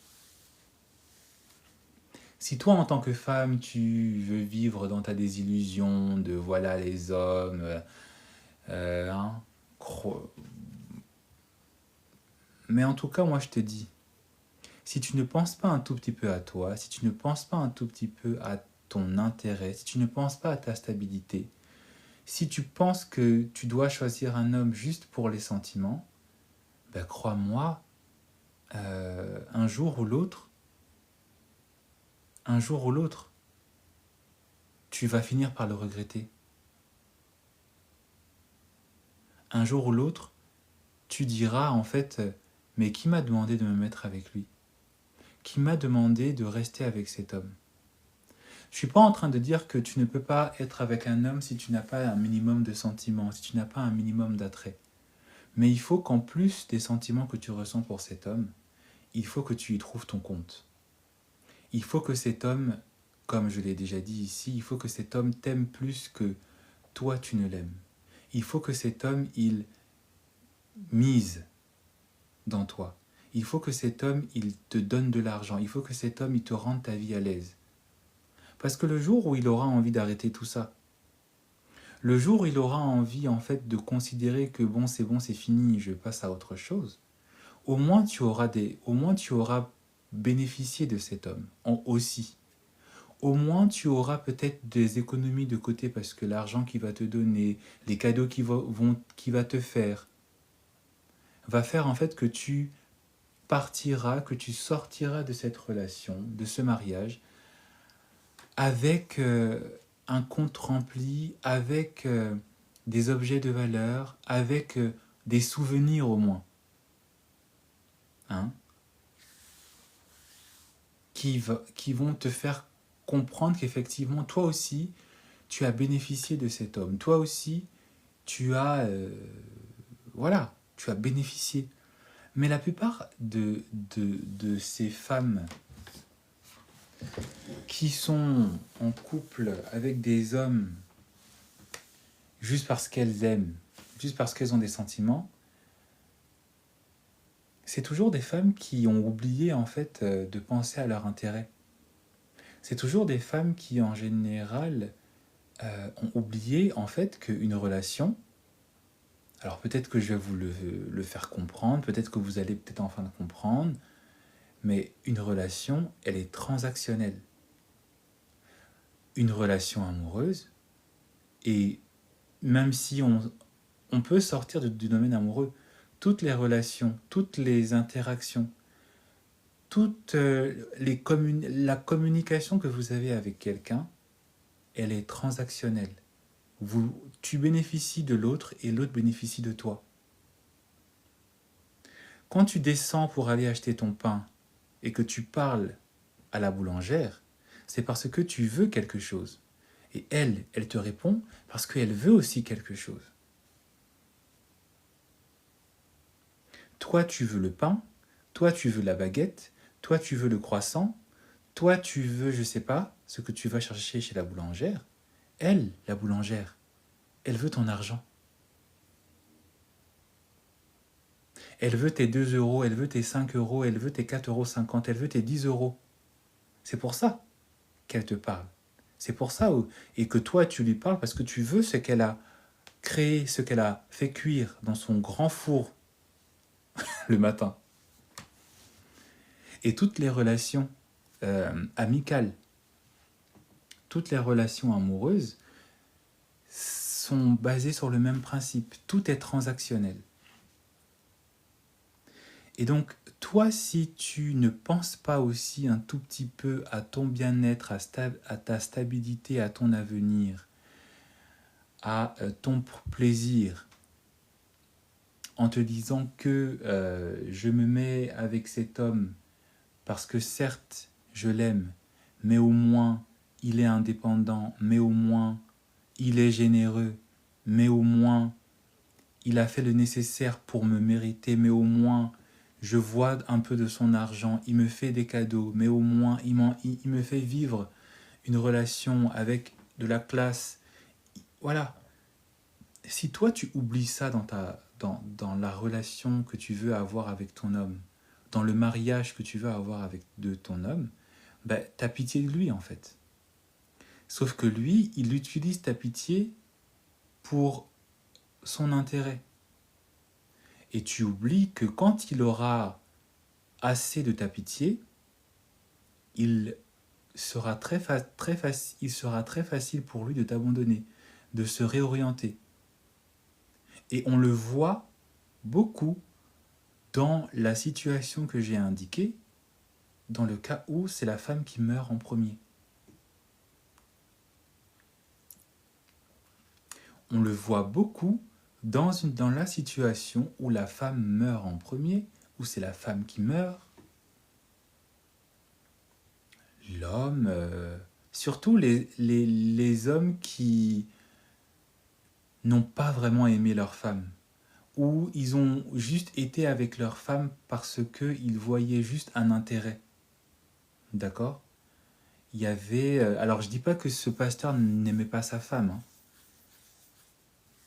Si toi, en tant que femme, tu veux vivre dans ta désillusion de voilà les hommes, hein, mais en tout cas, moi je te dis, si tu ne penses pas un tout petit peu à toi, si tu ne penses pas un tout petit peu à ton intérêt, si tu ne penses pas à ta stabilité, si tu penses que tu dois choisir un homme juste pour les sentiments, ben crois-moi, un jour ou l'autre, tu vas finir par le regretter. Un jour ou l'autre, tu diras en fait, mais qui m'a demandé de me mettre avec lui? Qui m'a demandé de rester avec cet homme? Je ne suis pas en train de dire que tu ne peux pas être avec un homme si tu n'as pas un minimum de sentiments, si tu n'as pas un minimum d'attrait. Mais il faut qu'en plus des sentiments que tu ressens pour cet homme, il faut que tu y trouves ton compte. Il faut que cet homme, comme je l'ai déjà dit ici, il faut que cet homme t'aime plus que toi tu ne l'aimes. Il faut que cet homme, il mise dans toi. Il faut que cet homme, il te donne de l'argent. Il faut que cet homme, il te rende ta vie à l'aise. Parce que le jour où il aura envie d'arrêter tout ça, le jour où il aura envie en fait de considérer que bon, c'est fini, je passe à autre chose, au moins tu auras bénéficié de cet homme aussi. Au moins tu auras peut-être des économies de côté parce que l'argent qu'il va te donner, les cadeaux qu'il va te faire, va faire en fait que tu partiras, que tu sortiras de cette relation, de ce mariage, avec un compte rempli, avec des objets de valeur, avec des souvenirs au moins. Hein? qui vont te faire comprendre qu'effectivement, toi aussi, tu as bénéficié de cet homme. Toi aussi, tu as, voilà, tu as bénéficié. Mais la plupart de ces femmes qui sont en couple avec des hommes juste parce qu'elles aiment, juste parce qu'elles ont des sentiments, c'est toujours des femmes qui ont oublié en fait de penser à leur intérêt. C'est toujours des femmes qui en général ont oublié en fait qu'une relation, alors peut-être que je vais vous le faire comprendre, peut-être que vous allez peut-être enfin le comprendre, mais une relation, elle est transactionnelle. Une relation amoureuse, et même si on peut sortir du domaine amoureux, toutes les relations, toutes les interactions, toute la communication que vous avez avec quelqu'un, elle est transactionnelle. Tu bénéficies de l'autre et l'autre bénéficie de toi. Quand tu descends pour aller acheter ton pain et que tu parles à la boulangère, c'est parce que tu veux quelque chose. Et elle te répond parce qu'elle veut aussi quelque chose. Toi, tu veux le pain, toi, tu veux la baguette, toi, tu veux le croissant, toi, tu veux, je sais pas, ce que tu vas chercher chez la boulangère. Elle, la boulangère, elle veut ton argent. Elle veut tes 2 euros, elle veut tes 5 euros, elle veut tes 4,50 €, elle veut tes 10 euros. C'est pour ça qu'elle te parle. C'est pour ça, et que toi, tu lui parles parce que tu veux ce qu'elle a créé, ce qu'elle a fait cuire dans son grand four le matin. Et toutes les relations amicales, toutes les relations amoureuses sont basées sur le même principe. Tout est transactionnel. Et donc, toi, si tu ne penses pas aussi un tout petit peu à ton bien-être, à ta stabilité, à ton avenir, à ton plaisir, en te disant que je me mets avec cet homme parce que certes, je l'aime, mais au moins, il est indépendant, mais au moins, il est généreux, mais au moins, il a fait le nécessaire pour me mériter, mais au moins, je vois un peu de son argent, il me fait des cadeaux, mais au moins, il me fait vivre une relation avec de la classe. Voilà. Si toi, tu oublies ça dans la relation que tu veux avoir avec ton homme, dans le mariage que tu veux avoir avec de ton homme, ben, t'as pitié de lui, en fait. Sauf que lui, il utilise ta pitié pour son intérêt. Et tu oublies que quand il aura assez de ta pitié, il sera très facile pour lui de t'abandonner, de se réorienter. Et on le voit beaucoup dans la situation que j'ai indiquée, dans le cas où c'est la femme qui meurt en premier. On le voit beaucoup dans la situation où la femme meurt en premier, où c'est la femme qui meurt. L'homme, surtout les hommes qui n'ont pas vraiment aimé leur femme, ou ils ont juste été avec leur femme parce qu'ils voyaient juste un intérêt. D'accord ? Il y avait... alors je dis pas que ce pasteur n'aimait pas sa femme, hein,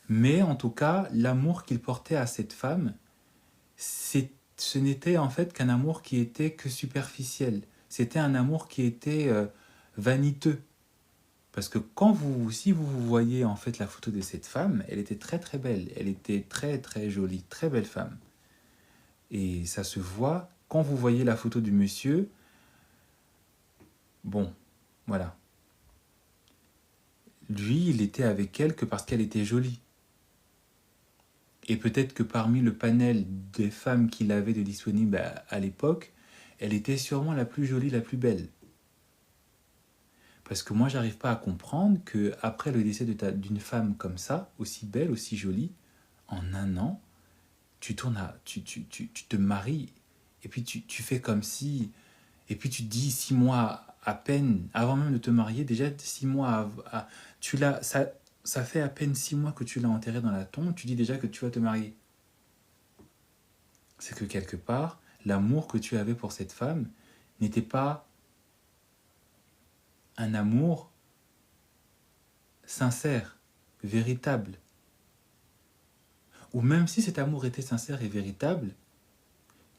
mais en tout cas, l'amour qu'il portait à cette femme, ce n'était en fait qu'un amour qui était que superficiel. C'était un amour qui était vaniteux. Parce que si vous voyez en fait la photo de cette femme, elle était très très belle. Elle était très très jolie, très belle femme. Et ça se voit quand vous voyez la photo du monsieur. Bon, voilà. Lui, il était avec elle que parce qu'elle était jolie. Et peut-être que parmi le panel des femmes qu'il avait de disponibles à l'époque, elle était sûrement la plus jolie, la plus belle. Parce que moi, j'arrive pas à comprendre qu'après le décès d'une femme comme ça, aussi belle, aussi jolie, en un an, tu te maries, et puis tu fais comme si... Et puis tu te dis 6 mois à peine, avant même de te marier, déjà 6 mois, ça fait à peine 6 mois que tu l'as enterré dans la tombe, tu dis déjà que tu vas te marier. C'est que quelque part, l'amour que tu avais pour cette femme n'était pas un amour sincère, véritable. Ou même si cet amour était sincère et véritable,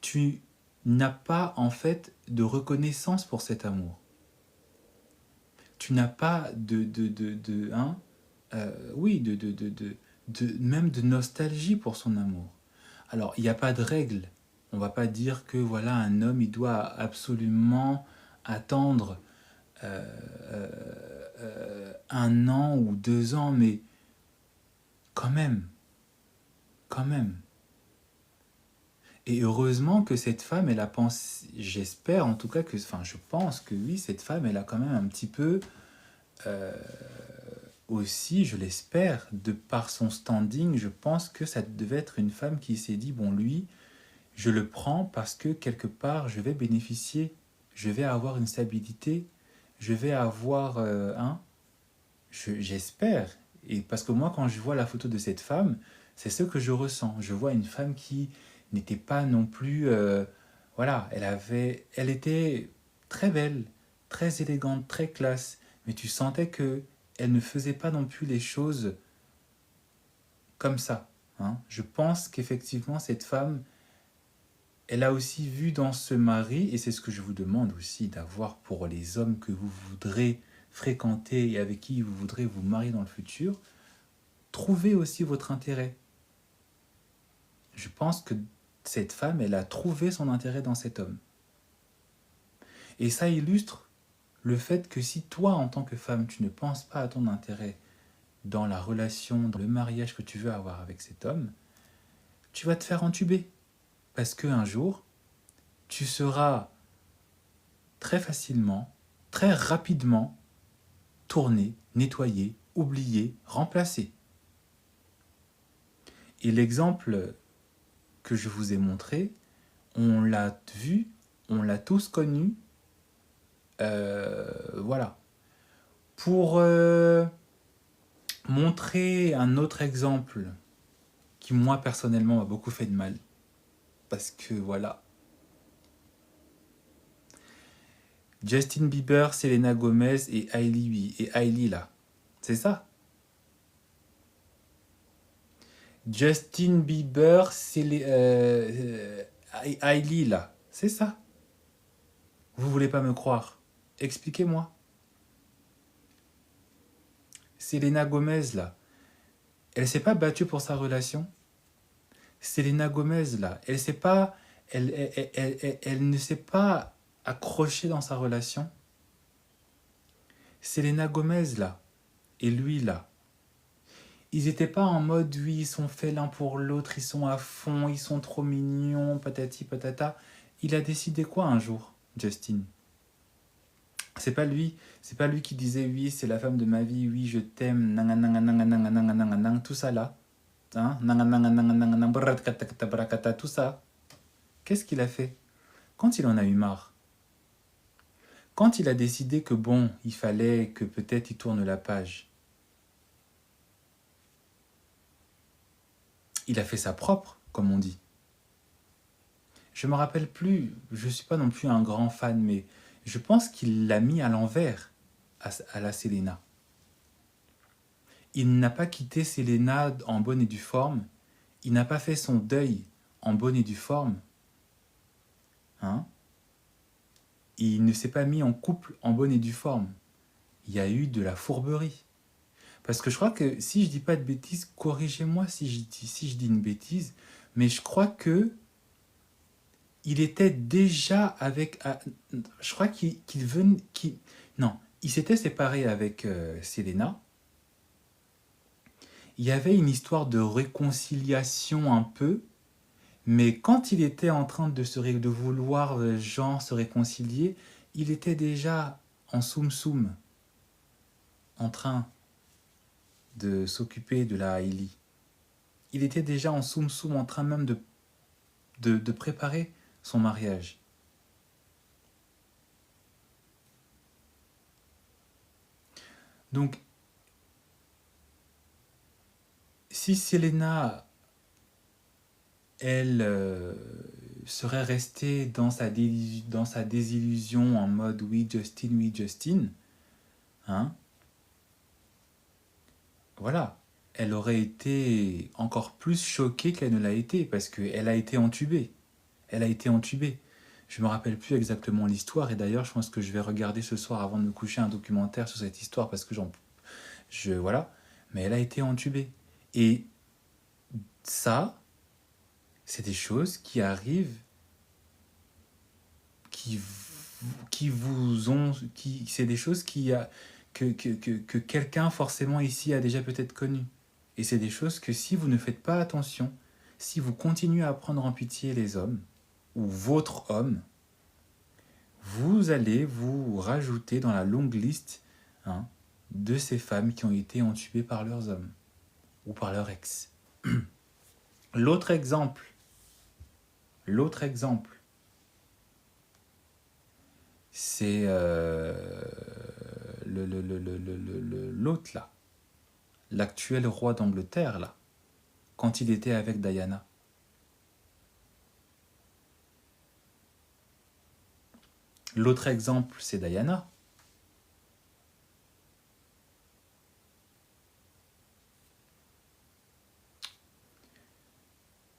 tu n'as pas en fait de reconnaissance pour cet amour. Tu n'as pas même de nostalgie pour son amour. Alors, il n'y a pas de règle. On ne va pas dire que voilà, un homme, il doit absolument attendre 1 an ou 2 ans, mais quand même, quand même. Et heureusement que cette femme, elle a pensé, j'espère en tout cas que, enfin je pense que oui, cette femme, elle a quand même un petit peu aussi, je l'espère, de par son standing, je pense que ça devait être une femme qui s'est dit, bon lui, je le prends parce que quelque part, je vais bénéficier, je vais avoir une stabilité, je vais avoir j'espère. Et parce que moi, quand je vois la photo de cette femme, c'est ce que je ressens. Je vois une femme qui n'était pas non plus... voilà, elle était très belle, très élégante, très classe, mais tu sentais que elle ne faisait pas non plus les choses comme ça. Hein. Je pense qu'effectivement, cette femme, elle a aussi vu dans ce mari, et c'est ce que je vous demande aussi d'avoir pour les hommes que vous voudrez fréquenter et avec qui vous voudrez vous marier dans le futur, trouvez aussi votre intérêt. Je pense que cette femme, elle a trouvé son intérêt dans cet homme. Et ça illustre le fait que si toi, en tant que femme, tu ne penses pas à ton intérêt dans la relation, dans le mariage que tu veux avoir avec cet homme, tu vas te faire entuber. Parce qu'un jour, tu seras très facilement, très rapidement tourné, nettoyé, oublié, remplacé. Et l'exemple que je vous ai montré, on l'a vu, on l'a tous connu. Voilà. Pour montrer un autre exemple qui, moi, personnellement, m'a beaucoup fait de mal. Parce que, voilà. Justin Bieber, Selena Gomez et Hailey là. C'est ça. Justin Bieber, Hailey là. C'est ça. Vous voulez pas me croire? Expliquez-moi. Selena Gomez là. Elle s'est pas battue pour sa relation. Selena Gomez là. Elle s'est pas... Elle ne s'est pas accrochée dans sa relation. Selena Gomez là. Et lui là. Ils n'étaient pas en mode, oui, ils sont faits l'un pour l'autre, ils sont à fond, ils sont trop mignons, patati patata. Il a décidé quoi un jour, Justin? C'est pas lui qui disait, oui, c'est la femme de ma vie, oui, je t'aime, tout ça là. Hein? Tout ça. Qu'est-ce qu'il a fait? Quand il en a eu marre, quand il a décidé que bon, il fallait que peut-être il tourne la page, il a fait sa propre, comme on dit. Je me rappelle plus, je suis pas non plus un grand fan, mais je pense qu'il l'a mis à l'envers à la Selena. Il n'a pas quitté Selena en bonne et due forme. Il n'a pas fait son deuil en bonne et due forme. Hein? Il ne s'est pas mis en couple en bonne et due forme. Il y a eu de la fourberie. Parce que je crois que, si je dis pas de bêtises, corrigez-moi si je dis une bêtise, mais je crois que il était déjà avec... je crois qu'il venait... non, il s'était séparé avec Selena. Il y avait une histoire de réconciliation un peu, mais quand il était en train de vouloir genre se réconcilier, il était déjà en soum-soum, en train de s'occuper de la Hailey. Il était déjà en soum-soum, en train même de préparer son mariage. Donc, si Selena, elle serait restée dans sa désillusion en mode oui Justin, hein, voilà, elle aurait été encore plus choquée qu'elle ne l'a été parce qu'elle a été entubée. Elle a été entubée. Je me rappelle plus exactement l'histoire et d'ailleurs je pense que je vais regarder ce soir avant de me coucher un documentaire sur cette histoire parce que voilà, mais elle a été entubée. Et ça, c'est des choses qui arrivent, qui, qui vous ont, c'est des choses que quelqu'un forcément ici a déjà peut-être connues. Et c'est des choses que si vous ne faites pas attention, si vous continuez à prendre en pitié les hommes, ou votre homme, vous allez vous rajouter dans la longue liste, hein, de ces femmes qui ont été entubées par leurs hommes, ou par leur ex. L'autre exemple, c'est l'autre là, l'actuel roi d'Angleterre là, quand il était avec Diana. L'autre exemple, c'est Diana.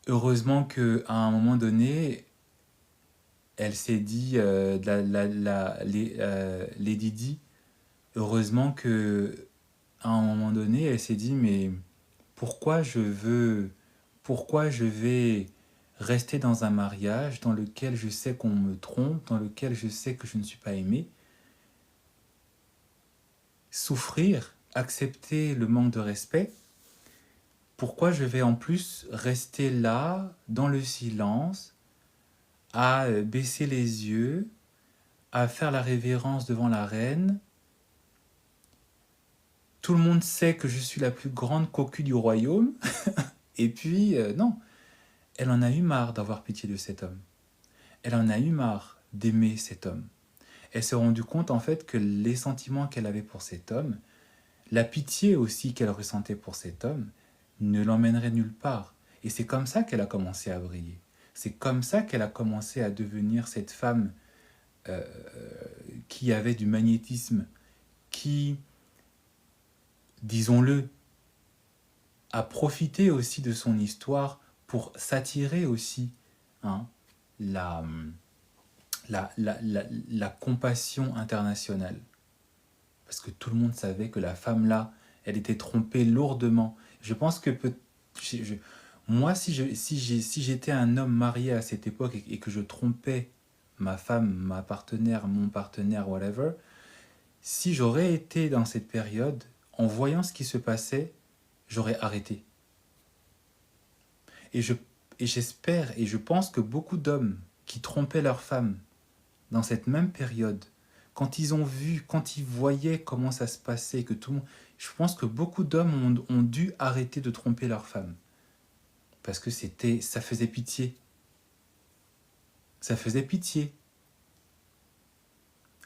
Heureusement qu'à un moment donné, elle s'est dit, Lady Di, heureusement que à un moment donné, elle s'est dit, mais pourquoi pourquoi je vais rester dans un mariage dans lequel je sais qu'on me trompe, dans lequel je sais que je ne suis pas aimée, souffrir, accepter le manque de respect, pourquoi je vais en plus rester là, dans le silence, à baisser les yeux, à faire la révérence devant la reine. Tout le monde sait que je suis la plus grande cocu du royaume. Et puis, non, elle en a eu marre d'avoir pitié de cet homme. Elle en a eu marre d'aimer cet homme. Elle s'est rendue compte en fait que les sentiments qu'elle avait pour cet homme, la pitié aussi qu'elle ressentait pour cet homme, ne l'emmènerait nulle part. Et c'est comme ça qu'elle a commencé à briller. C'est comme ça qu'elle a commencé à devenir cette femme qui avait du magnétisme, qui, disons-le, a profité aussi de son histoire pour s'attirer aussi, hein, la, la compassion internationale. Parce que tout le monde savait que la femme-là, elle était trompée lourdement. Je pense que moi, si j'étais un homme marié à cette époque et que je trompais ma femme, ma partenaire, mon partenaire, whatever, si j'aurais été dans cette période, en voyant ce qui se passait, j'aurais arrêté. Et j'espère et je pense que beaucoup d'hommes qui trompaient leurs femmes dans cette même période, quand ils ont vu, quand ils voyaient comment ça se passait, que tout le monde, je pense que beaucoup d'hommes ont dû arrêter de tromper leurs femmes. Parce que ça faisait pitié. Ça faisait pitié.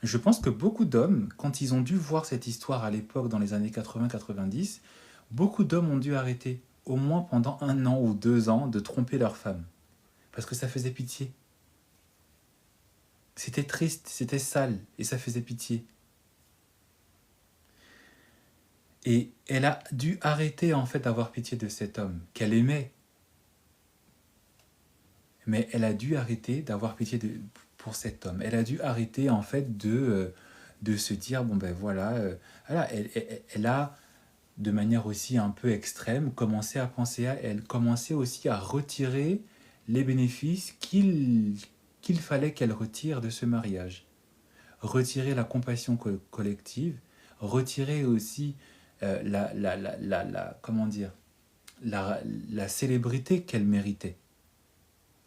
Je pense que beaucoup d'hommes, quand ils ont dû voir cette histoire à l'époque, dans les années 80-90, beaucoup d'hommes ont dû arrêter, au moins pendant 1 an ou 2 ans, de tromper leurs femmes. Parce que ça faisait pitié. C'était triste, c'était sale, et ça faisait pitié. Et elle a dû arrêter en fait d'avoir pitié de cet homme qu'elle aimait. Mais elle a dû arrêter d'avoir pitié pour cet homme. Elle a dû arrêter en fait de se dire, bon ben voilà, elle a, de manière aussi un peu extrême, commencé à penser à elle, commencé aussi à retirer les bénéfices qu'il fallait qu'elle retire de ce mariage. Retirer la compassion collective, retirer aussi comment dire, la célébrité qu'elle méritait.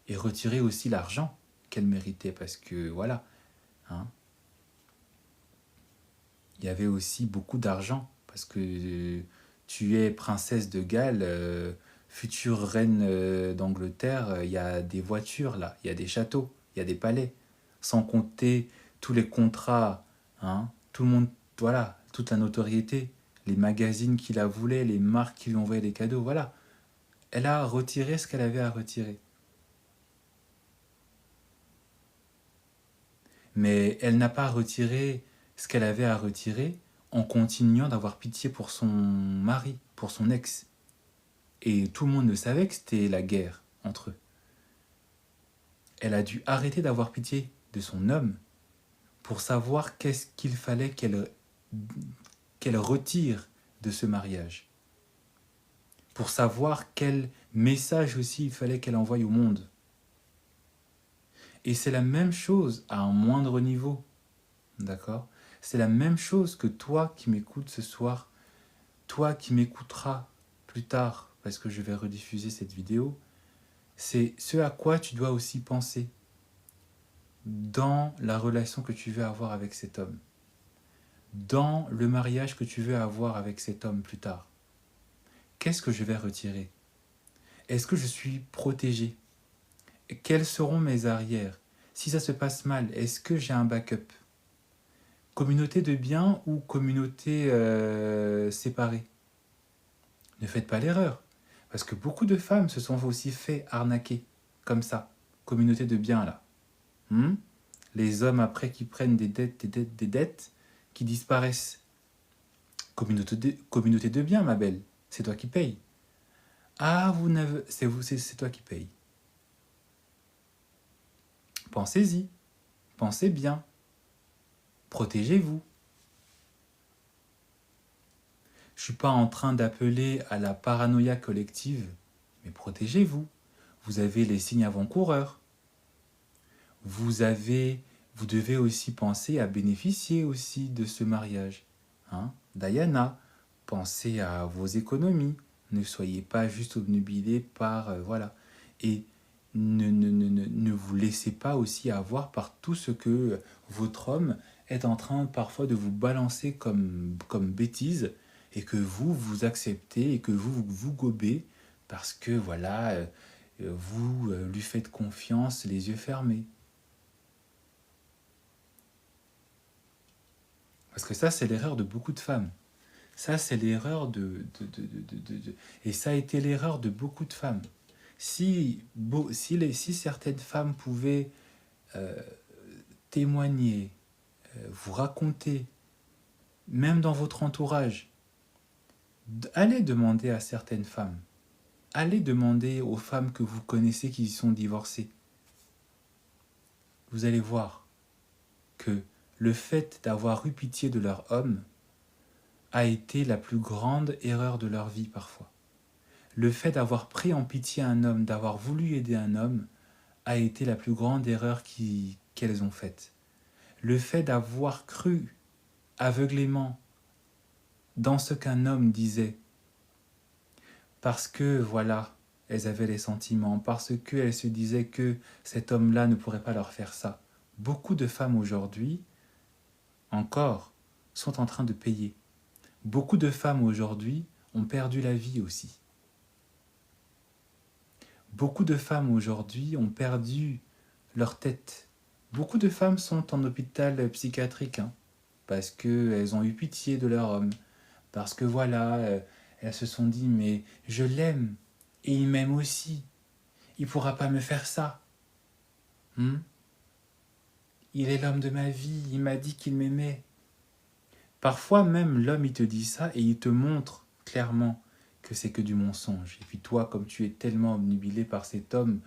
Et retirer aussi l'argent qu'elle méritait, parce que voilà, hein, il y avait aussi beaucoup d'argent, parce que tu es princesse de Galles, future reine d'Angleterre, il y a des voitures là, il y a des châteaux, il y a des palais, sans compter tous les contrats, hein, tout le monde, voilà, toute la notoriété, les magazines qui la voulaient, les marques qui lui envoyaient des cadeaux, voilà. Elle a retiré ce qu'elle avait à retirer. Mais elle n'a pas retiré ce qu'elle avait à retirer en continuant d'avoir pitié pour son mari, pour son ex. Et tout le monde ne savait que c'était la guerre entre eux. Elle a dû arrêter d'avoir pitié de son homme pour savoir qu'est-ce qu'il fallait qu'elle retire de ce mariage. Pour savoir quel message aussi il fallait qu'elle envoie au monde. Et c'est la même chose à un moindre niveau. D'accord ? C'est la même chose que toi qui m'écoutes ce soir, toi qui m'écouteras plus tard, parce que je vais rediffuser cette vidéo, c'est ce à quoi tu dois aussi penser dans la relation que tu veux avoir avec cet homme, dans le mariage que tu veux avoir avec cet homme plus tard. Qu'est-ce que je vais retirer ? Est-ce que je suis protégé ? Quels seront mes arrières ? Si ça se passe mal, est-ce que j'ai un backup ? Communauté de biens ou communauté séparée ? Ne faites pas l'erreur. Parce que beaucoup de femmes se sont aussi fait arnaquer, comme ça. Communauté de biens, là. Les hommes, après, qui prennent des dettes, qui disparaissent. Communauté de biens, ma belle. C'est toi qui payes. Ah, c'est toi qui payes. Pensez-y. Pensez bien. Protégez-vous. Je ne suis pas en train d'appeler à la paranoïa collective, mais protégez-vous. Vous avez les signes avant-coureurs. Vous devez aussi penser à bénéficier aussi de ce mariage. Diana, pensez à vos économies. Ne soyez pas juste obnubilés par... voilà. Et ne vous laissez pas aussi avoir par tout ce que votre homme est en train parfois de vous balancer comme bêtise et que vous acceptez et que vous gobez parce que voilà, vous lui faites confiance les yeux fermés. Parce que ça, c'est l'erreur de beaucoup de femmes. Ça, c'est l'erreur et ça a été l'erreur de beaucoup de femmes. Si certaines femmes pouvaient témoigner, vous raconter, même dans votre entourage, allez demander à certaines femmes, allez demander aux femmes que vous connaissez qui sont divorcées. Vous allez voir que le fait d'avoir eu pitié de leur homme a été la plus grande erreur de leur vie parfois. Le fait d'avoir pris en pitié un homme, d'avoir voulu aider un homme, a été la plus grande erreur qu'elles ont faite. Le fait d'avoir cru aveuglément dans ce qu'un homme disait, parce que, voilà, elles avaient les sentiments, parce qu'elles se disaient que cet homme-là ne pourrait pas leur faire ça. Beaucoup de femmes aujourd'hui, encore, sont en train de payer. Beaucoup de femmes aujourd'hui ont perdu la vie aussi. Beaucoup de femmes aujourd'hui ont perdu leur tête. Beaucoup de femmes sont en hôpital psychiatrique, parce qu'elles ont eu pitié de leur homme. Parce que voilà, elles se sont dit, mais je l'aime, et il m'aime aussi. Il ne pourra pas me faire ça. Il est l'homme de ma vie, il m'a dit qu'il m'aimait. Parfois même, l'homme, il te dit ça, et il te montre clairement que c'est que du mensonge. Et puis toi, comme tu es tellement obnubilé par cet homme,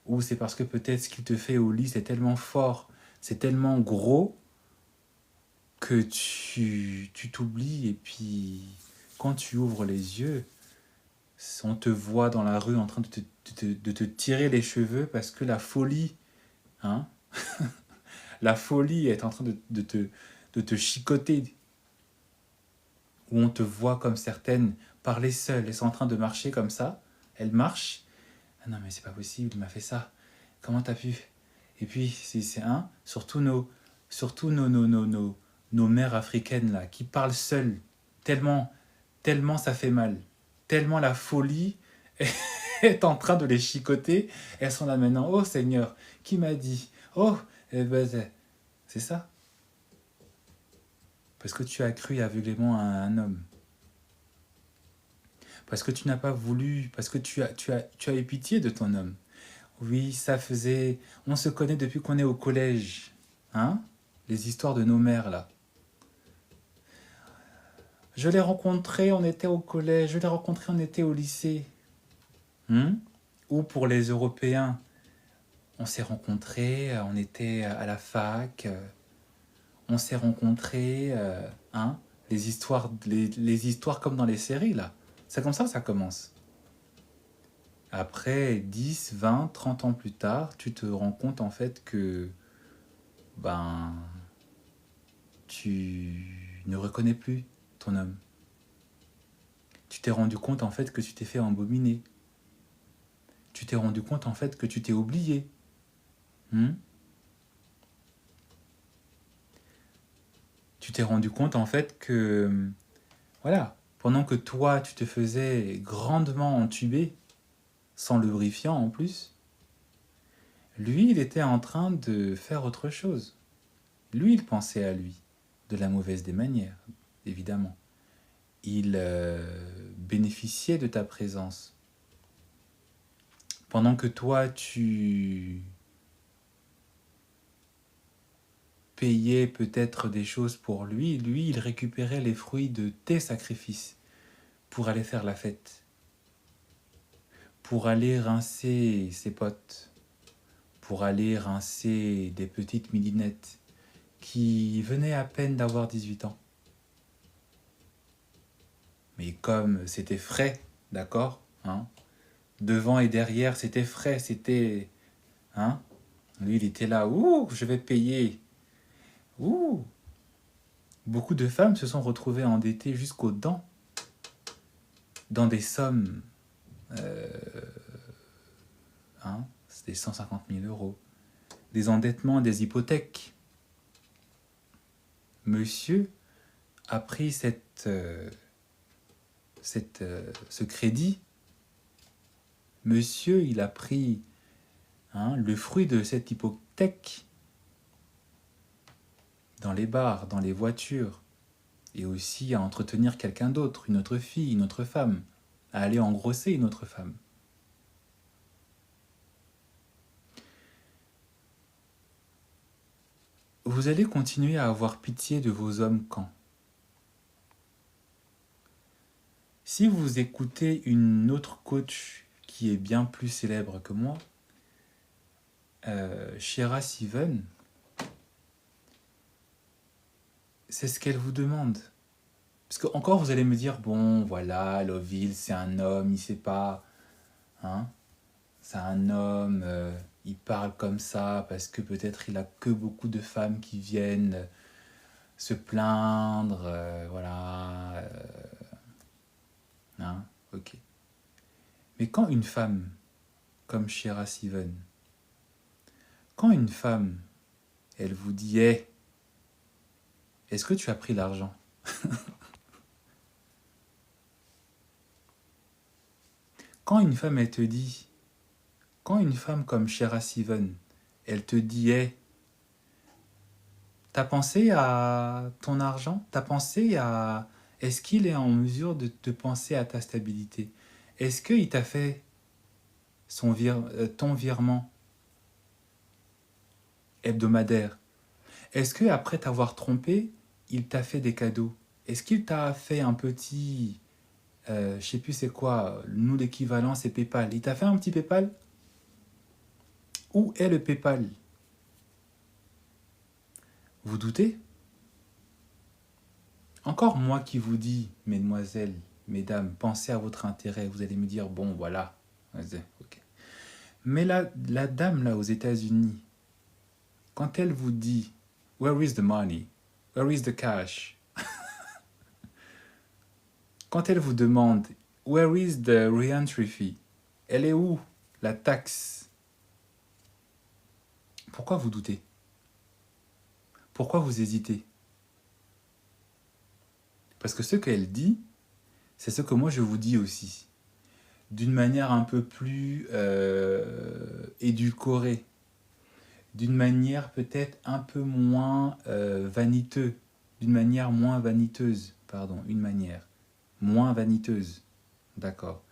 ou c'est parce que peut-être ce qu'il te fait au lit, c'est tellement fort, c'est tellement gros, que tu t'oublies, et puis quand tu ouvres les yeux, on te voit dans la rue en train de te tirer les cheveux parce que la folie, la folie est en train de te chicoter. Où on te voit comme certaines parler seules, elles sont en train de marcher comme ça, elles marchent. Ah non mais c'est pas possible, il m'a fait ça. Comment t'as pu ? Et puis surtout nos mères africaines là, qui parlent seules, tellement ça fait mal, tellement la folie est en train de les chicoter. Elles sont là maintenant, oh Seigneur, qui m'a dit ? Oh, c'est ça. Parce que tu as cru aveuglément à un homme. Parce que tu n'as pas voulu, parce que tu as eu pitié de ton homme. Oui, ça faisait... On se connaît depuis qu'on est au collège. Hein? Les histoires de nos mères, là. Je l'ai rencontré, on était au collège. Je l'ai rencontré, on était au lycée. Ou pour les Européens, on s'est rencontrés, on était à la fac. On s'est rencontrés, hein? Les histoires comme dans les séries, là. C'est comme ça commence. Après 10, 20, 30 ans plus tard, tu te rends compte en fait que ben tu ne reconnais plus ton homme. Tu t'es rendu compte en fait que tu t'es fait embobiner. Tu t'es rendu compte en fait que tu t'es oublié. Tu t'es rendu compte en fait que voilà, pendant que toi tu te faisais grandement entuber, sans lubrifiant en plus, lui il était en train de faire autre chose. Lui il pensait à lui, de la mauvaise des manières, évidemment. Il bénéficiait de ta présence. Pendant que toi, tu payais peut-être des choses pour lui, il récupérait les fruits de tes sacrifices pour aller faire la fête, pour aller rincer ses potes, pour aller rincer des petites midinettes qui venaient à peine d'avoir 18 ans. Mais comme c'était frais, d'accord, hein, devant et derrière, c'était frais, c'était... Hein, lui, il était là, ouh, je vais payer. Ouh. Beaucoup de femmes se sont retrouvées endettées jusqu'aux dents dans des sommes, c'était 150 000 euros, des endettements, des hypothèques. Monsieur a pris ce crédit. Monsieur, il a pris le fruit de cette hypothèque dans les bars, dans les voitures, et aussi à entretenir quelqu'un d'autre, une autre fille, une autre femme, à aller engrosser une autre femme. Vous allez continuer à avoir pitié de vos hommes quand? Si vous écoutez une autre coach qui est bien plus célèbre que moi, Shira Sivan, c'est ce qu'elle vous demande. Parce que encore vous allez me dire, bon voilà, Loville c'est un homme, il sait pas, c'est un homme, il parle comme ça parce que peut-être il a que beaucoup de femmes qui viennent se plaindre, voilà, ok. Mais quand une femme comme Shira Sivan, quand une femme, elle vous dit, est-ce que tu as pris l'argent? Quand une femme, elle te dit, quand une femme comme Shira Sivan, elle te dit, t'as pensé à ton argent? T'as pensé à... Est-ce qu'il est en mesure de te penser à ta stabilité? Est-ce qu'il t'a fait ton virement hebdomadaire? Est-ce qu'après t'avoir trompé, il t'a fait des cadeaux? Est-ce qu'il t'a fait un petit... je sais plus c'est quoi, nous l'équivalent c'est PayPal. Il t'a fait un petit PayPal? Où est le PayPal? Vous doutez? Encore moi qui vous dis, mesdemoiselles, mesdames, pensez à votre intérêt. Vous allez me dire, bon voilà. Okay. Mais la dame là aux États-Unis, quand elle vous dit, where is the money? Where is the cash? Quand elle vous demande, where is the re-entry fee? Elle est où la taxe? Pourquoi vous doutez? Pourquoi vous hésitez? Parce que ce qu'elle dit, c'est ce que moi je vous dis aussi. D'une manière un peu plus édulcorée. D'une manière peut-être un peu moins vaniteux. d'une manière moins vaniteuse, pardon, une manière moins vaniteuse, d'accord.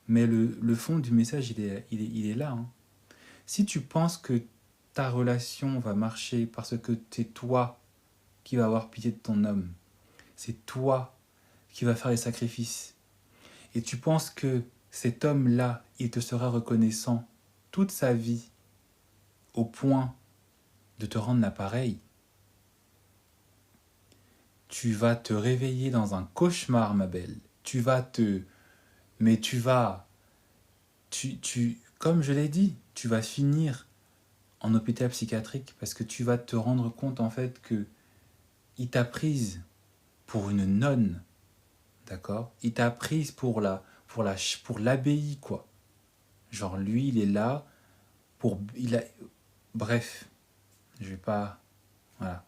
Mais le fond du message, il est là. Hein. Si tu penses que ta relation va marcher parce que c'est toi qui vas avoir pitié de ton homme, c'est toi qui vas faire les sacrifices, et tu penses que cet homme-là, il te sera reconnaissant toute sa vie au point de te rendre l'appareil, tu vas te réveiller dans un cauchemar, ma belle. Tu vas te... Mais tu vas... Comme je l'ai dit, tu vas finir en hôpital psychiatrique parce que tu vas te rendre compte en fait que il t'a prise pour une nonne, d'accord. Il t'a prise pour l'abbaye, quoi. Genre lui, il est là pour... Bref, je vais pas... Voilà.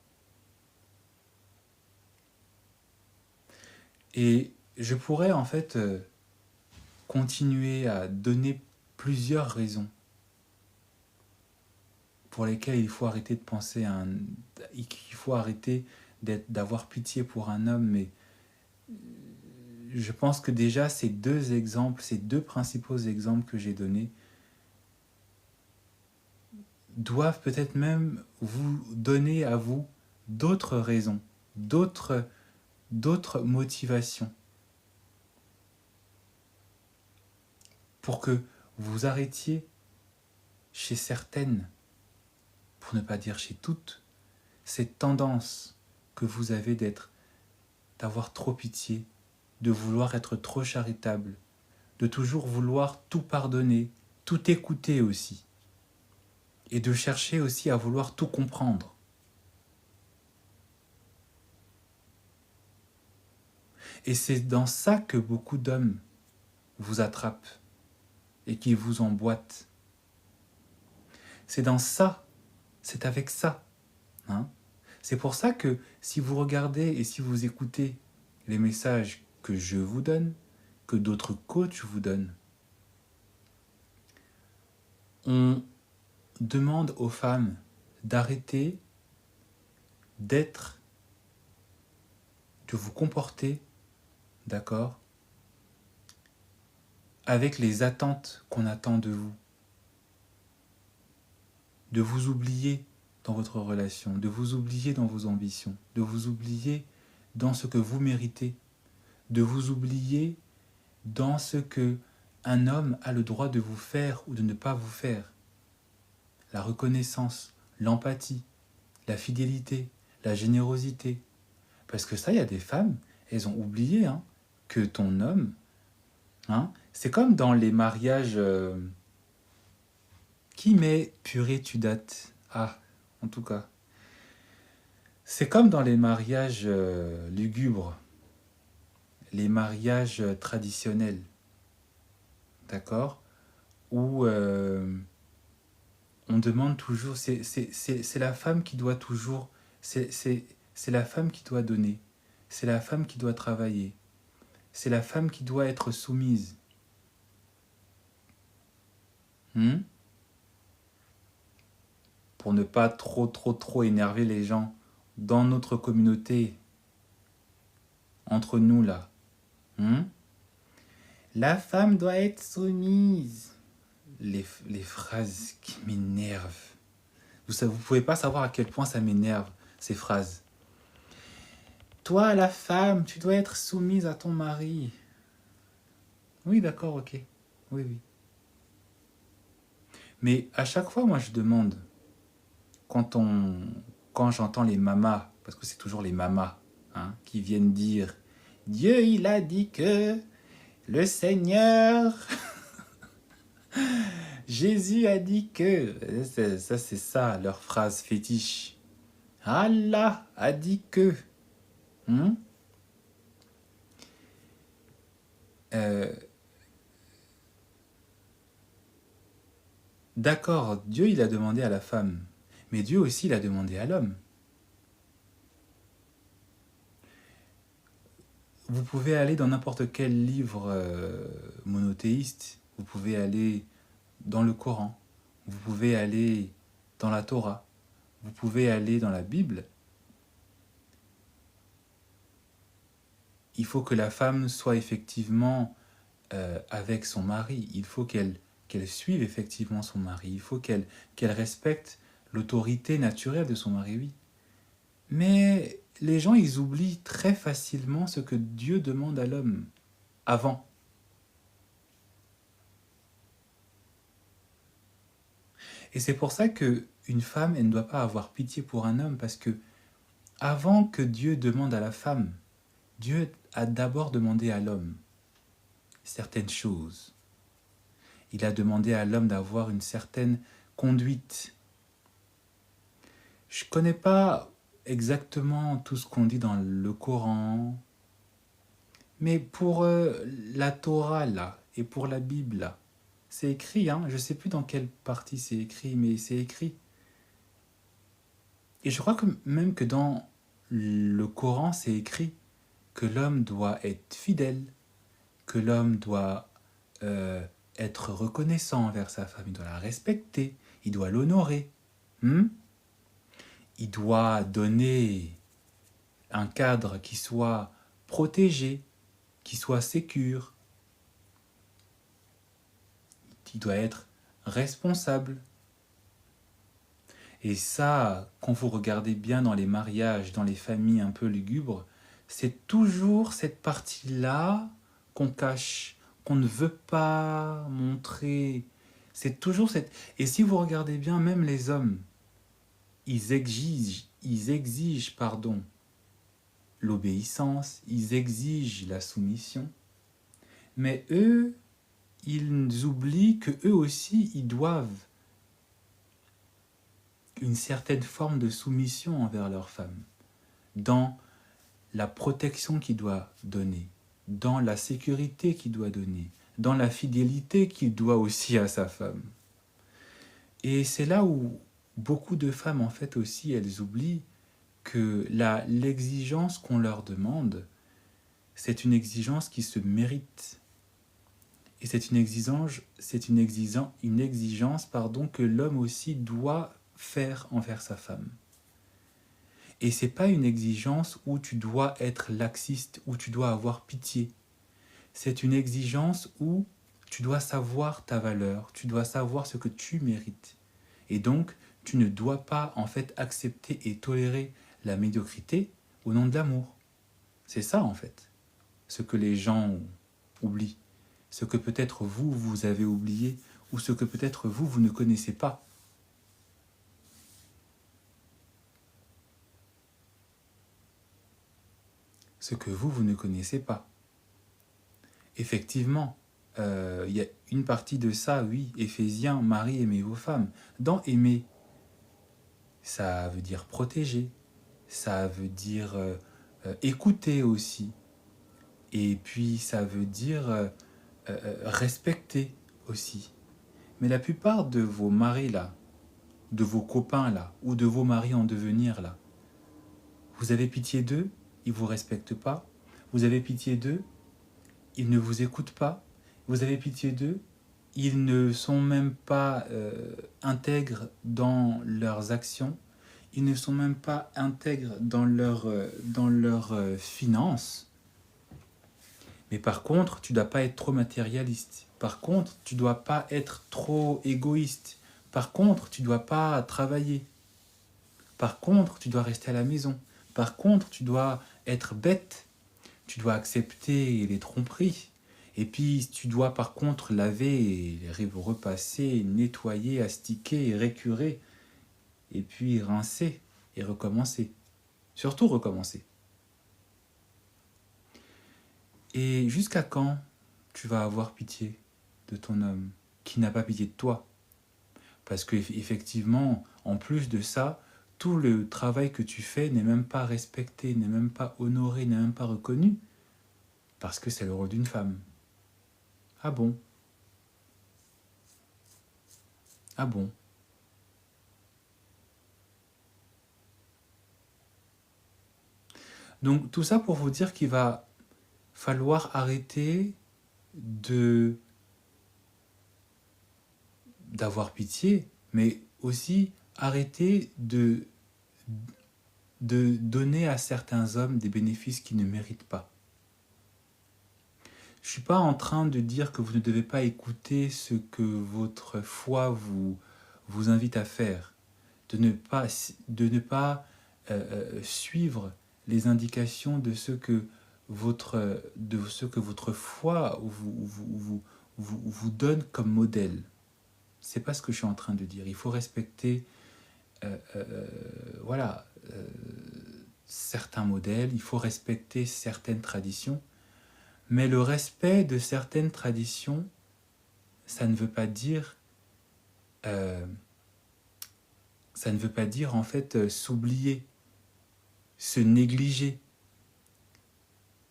Et je pourrais en fait continuer à donner plusieurs raisons pour lesquelles il faut arrêter de penser à un... Il faut arrêter d'avoir pitié pour un homme, mais je pense que déjà ces deux exemples, ces deux principaux exemples que j'ai donnés, doivent peut-être même vous donner à vous d'autres raisons, d'autres motivations pour que vous arrêtiez chez certaines, pour ne pas dire chez toutes, cette tendance que vous avez d'avoir trop pitié, de vouloir être trop charitable, de toujours vouloir tout pardonner, tout écouter aussi, et de chercher aussi à vouloir tout comprendre. Et c'est dans ça que beaucoup d'hommes vous attrapent et qui vous emboîtent. C'est dans ça, c'est avec ça. Hein. C'est pour ça que si vous regardez et si vous écoutez les messages que je vous donne, que d'autres coachs vous donnent, on demande aux femmes d'arrêter d'être, de vous comporter, d'accord, avec les attentes qu'on attend de vous. De vous oublier dans votre relation, de vous oublier dans vos ambitions, de vous oublier dans ce que vous méritez, de vous oublier dans ce que un homme a le droit de vous faire ou de ne pas vous faire. La reconnaissance, l'empathie, la fidélité, la générosité. Parce que ça, il y a des femmes, elles ont oublié que ton homme, c'est comme dans les mariages... Qui met purée tu dates? Ah, en tout cas. C'est comme dans les mariages lugubres, les mariages traditionnels, d'accord? Où on demande toujours, c'est la femme qui doit toujours, c'est la femme qui doit donner, c'est la femme qui doit travailler, c'est la femme qui doit être soumise. Pour ne pas trop énerver les gens dans notre communauté, entre nous là. La femme doit être soumise. Les phrases qui m'énervent. Vous pouvez pas savoir à quel point ça m'énerve, ces phrases. Toi, la femme, tu dois être soumise à ton mari. Oui, d'accord, ok. Oui, oui. Mais à chaque fois, moi, je demande, quand j'entends les mamas, parce que c'est toujours les mamas qui viennent dire « Dieu, il a dit que le Seigneur, Jésus a dit que... » Ça, c'est ça, leur phrase fétiche. « Allah a dit que... » D'accord, Dieu, il a demandé à la femme, mais Dieu aussi, il a demandé à l'homme. Vous pouvez aller dans n'importe quel livre monothéiste, vous pouvez aller dans le Coran, vous pouvez aller dans la Torah, vous pouvez aller dans la Bible. il faut que la femme soit effectivement avec son mari. Il faut qu'elle suive effectivement son mari. Il faut qu'elle respecte l'autorité naturelle de son mari, oui. Mais les gens, ils oublient très facilement ce que Dieu demande à l'homme avant. Et c'est pour ça que une femme, elle ne doit pas avoir pitié pour un homme, parce que avant que Dieu demande à la femme, Dieu a d'abord demandé à l'homme certaines choses. Il a demandé à l'homme d'avoir une certaine conduite. Je ne connais pas exactement tout ce qu'on dit dans le Coran, mais pour la Torah, là, et pour la Bible, là, c'est écrit, hein, je ne sais plus dans quelle partie c'est écrit, mais c'est écrit. Et je crois que même que dans le Coran, c'est écrit que l'homme doit être fidèle, que l'homme doit être reconnaissant envers sa femme, il doit la respecter, il doit l'honorer. Il doit donner un cadre qui soit protégé, qui soit sécure. Il doit être responsable. Et ça, quand vous regardez bien dans les mariages, dans les familles un peu lugubres, c'est toujours cette partie-là qu'on cache, qu'on ne veut pas montrer. C'est toujours cette... Et si vous regardez bien, même les hommes, ils exigent, l'obéissance, ils exigent la soumission. Mais eux, ils oublient que eux aussi, ils doivent une certaine forme de soumission envers leur femme, dans la protection qu'il doit donner, dans la sécurité qu'il doit donner, dans la fidélité qu'il doit aussi à sa femme. Et c'est là où beaucoup de femmes, en fait, aussi, elles oublient que l'exigence qu'on leur demande, c'est une exigence qui se mérite. Et c'est une exigence que l'homme aussi doit faire envers sa femme. Et c'est pas une exigence où tu dois être laxiste, où tu dois avoir pitié. C'est une exigence où tu dois savoir ta valeur, tu dois savoir ce que tu mérites. Et donc, tu ne dois pas en fait accepter et tolérer la médiocrité au nom de l'amour. C'est ça en fait, ce que les gens oublient, ce que peut-être vous avez oublié, ou ce que peut-être vous ne connaissez pas. Ce que vous ne connaissez pas. Effectivement, il y a une partie de ça, oui, Éphésiens, Marie, aimez vos femmes. Dans aimer, ça veut dire protéger, ça veut dire écouter aussi, et puis ça veut dire respecter aussi. Mais la plupart de vos maris là, de vos copains là, ou de vos maris en devenir là, vous avez pitié d'eux, ils ne vous respectent pas. Vous avez pitié d'eux, ils ne vous écoutent pas. Vous avez pitié d'eux, ils ne sont même pas intègres dans leurs actions. Ils ne sont même pas intègres dans leurs finances. Mais par contre, tu ne dois pas être trop matérialiste. Par contre, tu ne dois pas être trop égoïste. Par contre, tu ne dois pas travailler. Par contre, tu dois rester à la maison. Par contre, tu dois être bête. Tu dois accepter les tromperies. Et puis, tu dois par contre laver, repasser, nettoyer, astiquer, récurer. Et puis rincer et recommencer. Surtout recommencer. Et jusqu'à quand tu vas avoir pitié de ton homme qui n'a pas pitié de toi? Parce qu'effectivement, en plus de ça, tout le travail que tu fais n'est même pas respecté, n'est même pas honoré, n'est même pas reconnu, parce que c'est le rôle d'une femme. Ah bon? Ah bon? Donc tout ça pour vous dire qu'il va falloir arrêter d'avoir pitié, mais aussi arrêter de donner à certains hommes des bénéfices qu'ils ne méritent pas. Je ne suis pas en train de dire que vous ne devez pas écouter ce que votre foi vous invite à faire, de ne pas suivre les indications de ce que votre foi vous donne comme modèle. C'est pas ce que je suis en train de dire. Il faut respecter voilà, certains modèles, il faut respecter certaines traditions, mais le respect de certaines traditions, ça ne veut pas dire en fait s'oublier, se négliger,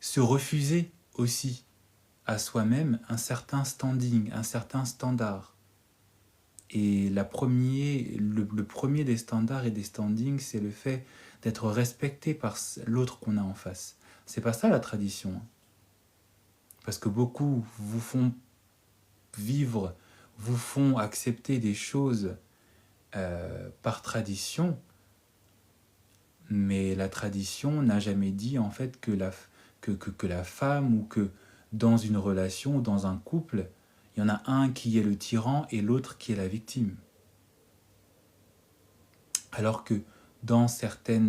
se refuser aussi à soi-même un certain standing, un certain standard. Et le premier des standards et des standings, c'est le fait d'être respecté par l'autre qu'on a en face. C'est pas ça la tradition. Parce que beaucoup vous font vivre, vous font accepter des choses par tradition, mais la tradition n'a jamais dit en fait que la femme ou que dans une relation ou dans un couple, il y en a un qui est le tyran et l'autre qui est la victime. Alors que dans certains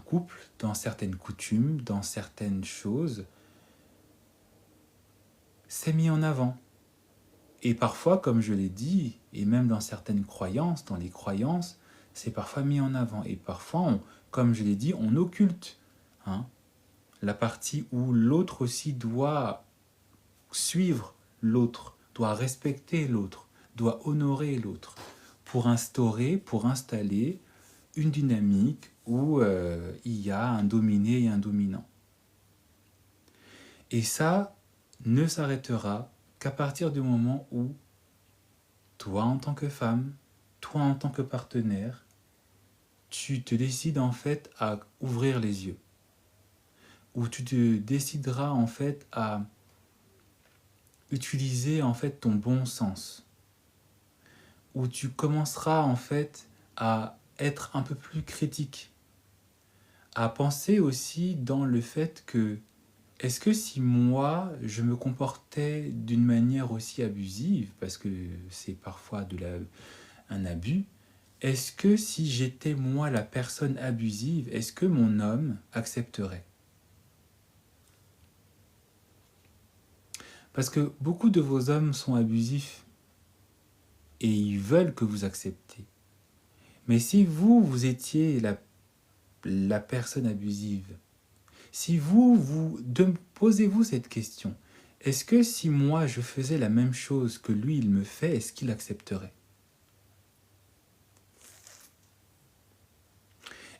couples, dans certaines coutumes, dans certaines choses, c'est mis en avant. Et parfois, comme je l'ai dit, et même dans certaines croyances, dans les croyances, c'est parfois mis en avant. Et parfois, comme je l'ai dit, on occulte la partie où l'autre aussi doit suivre l'autre, doit respecter l'autre, doit honorer l'autre, pour installer une dynamique où il y a un dominé et un dominant. Et ça ne s'arrêtera qu'à partir du moment où toi en tant que femme, toi en tant que partenaire, tu te décides en fait à ouvrir les yeux, où tu te décideras en fait à utiliser en fait ton bon sens, où tu commenceras en fait à être un peu plus critique, à penser aussi dans le fait que est-ce que si moi je me comportais d'une manière aussi abusive, parce que c'est parfois un abus, est-ce que si j'étais moi la personne abusive, est-ce que mon homme accepterait? Parce que beaucoup de vos hommes sont abusifs et ils veulent que vous acceptiez. Mais si vous étiez la personne abusive, si posez-vous cette question, est-ce que si moi je faisais la même chose que lui il me fait, est-ce qu'il accepterait?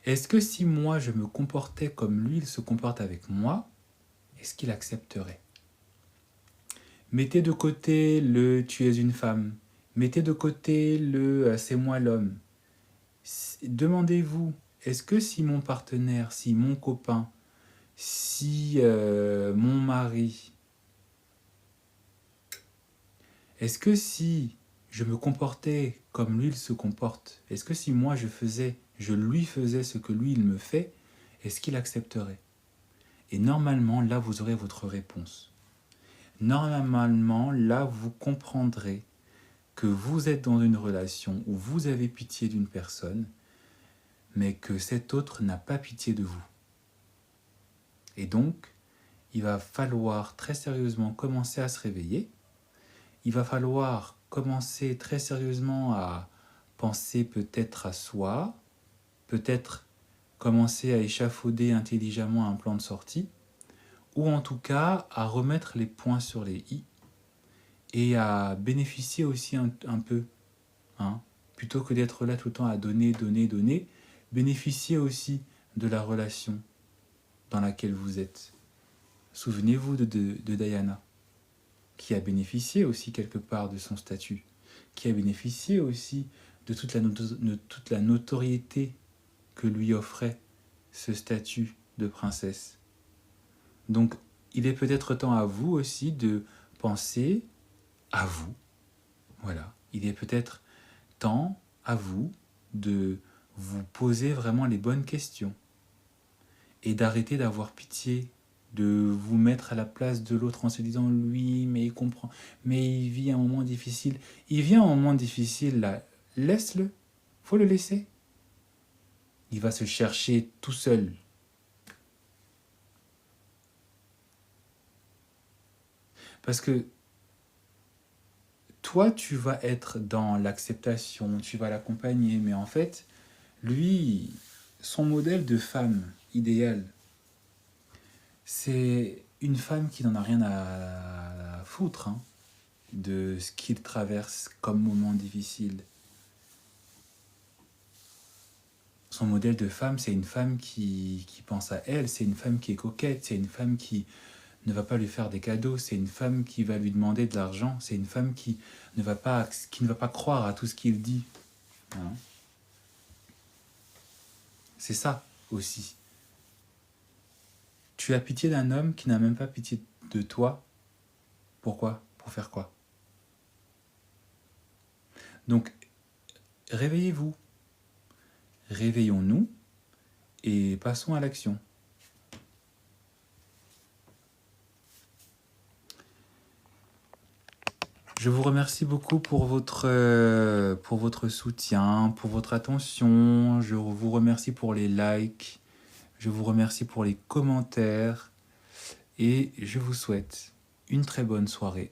Est-ce que si moi je me comportais comme lui il se comporte avec moi, est-ce qu'il accepterait? Mettez de côté le tu es une femme, mettez de côté le c'est moi l'homme. Demandez-vous, est-ce que si mon partenaire, si mon copain, si mon mari, est-ce que si je me comportais comme lui il se comporte, est-ce que si moi je lui faisais ce que lui il me fait, est-ce qu'il accepterait? Et normalement, là vous aurez votre réponse. Normalement, là vous comprendrez que vous êtes dans une relation où vous avez pitié d'une personne, mais que cet autre n'a pas pitié de vous. Et donc, il va falloir très sérieusement commencer à se réveiller. Il va falloir commencer très sérieusement à penser peut-être à soi, peut-être commencer à échafauder intelligemment un plan de sortie, ou en tout cas à remettre les points sur les i et à bénéficier aussi un peu, plutôt que d'être là tout le temps à donner, bénéficier aussi de la relation dans laquelle vous êtes. Souvenez-vous de Diana, qui a bénéficié aussi quelque part de son statut, qui a bénéficié aussi de toute la notoriété que lui offrait ce statut de princesse. Donc, il est peut-être temps à vous aussi de penser à vous. Voilà, il est peut-être temps à vous de vous poser vraiment les bonnes questions et d'arrêter d'avoir pitié de vous mettre à la place de l'autre en se disant lui, mais il comprend, mais il vit un moment difficile. Il vit un moment difficile là, laisse-le, faut le laisser. Il va se chercher tout seul. Parce que toi, tu vas être dans l'acceptation, tu vas l'accompagner, mais en fait, lui, son modèle de femme idéale, c'est une femme qui n'en a rien à foutre hein, de ce qu'il traverse comme moment difficile. Son modèle de femme, c'est une femme qui pense à elle, c'est une femme qui est coquette, c'est une femme qui ne va pas lui faire des cadeaux, c'est une femme qui va lui demander de l'argent, c'est une femme qui ne va pas croire à tout ce qu'il dit. Hein. C'est ça aussi. Tu as pitié d'un homme qui n'a même pas pitié de toi. Pourquoi? Pour faire quoi? Donc, réveillez-vous. Réveillons-nous et passons à l'action. Je vous remercie beaucoup pour votre soutien, pour votre attention. Je vous remercie pour les likes. Je vous remercie pour les commentaires. Et je vous souhaite une très bonne soirée.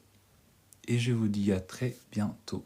Et je vous dis à très bientôt.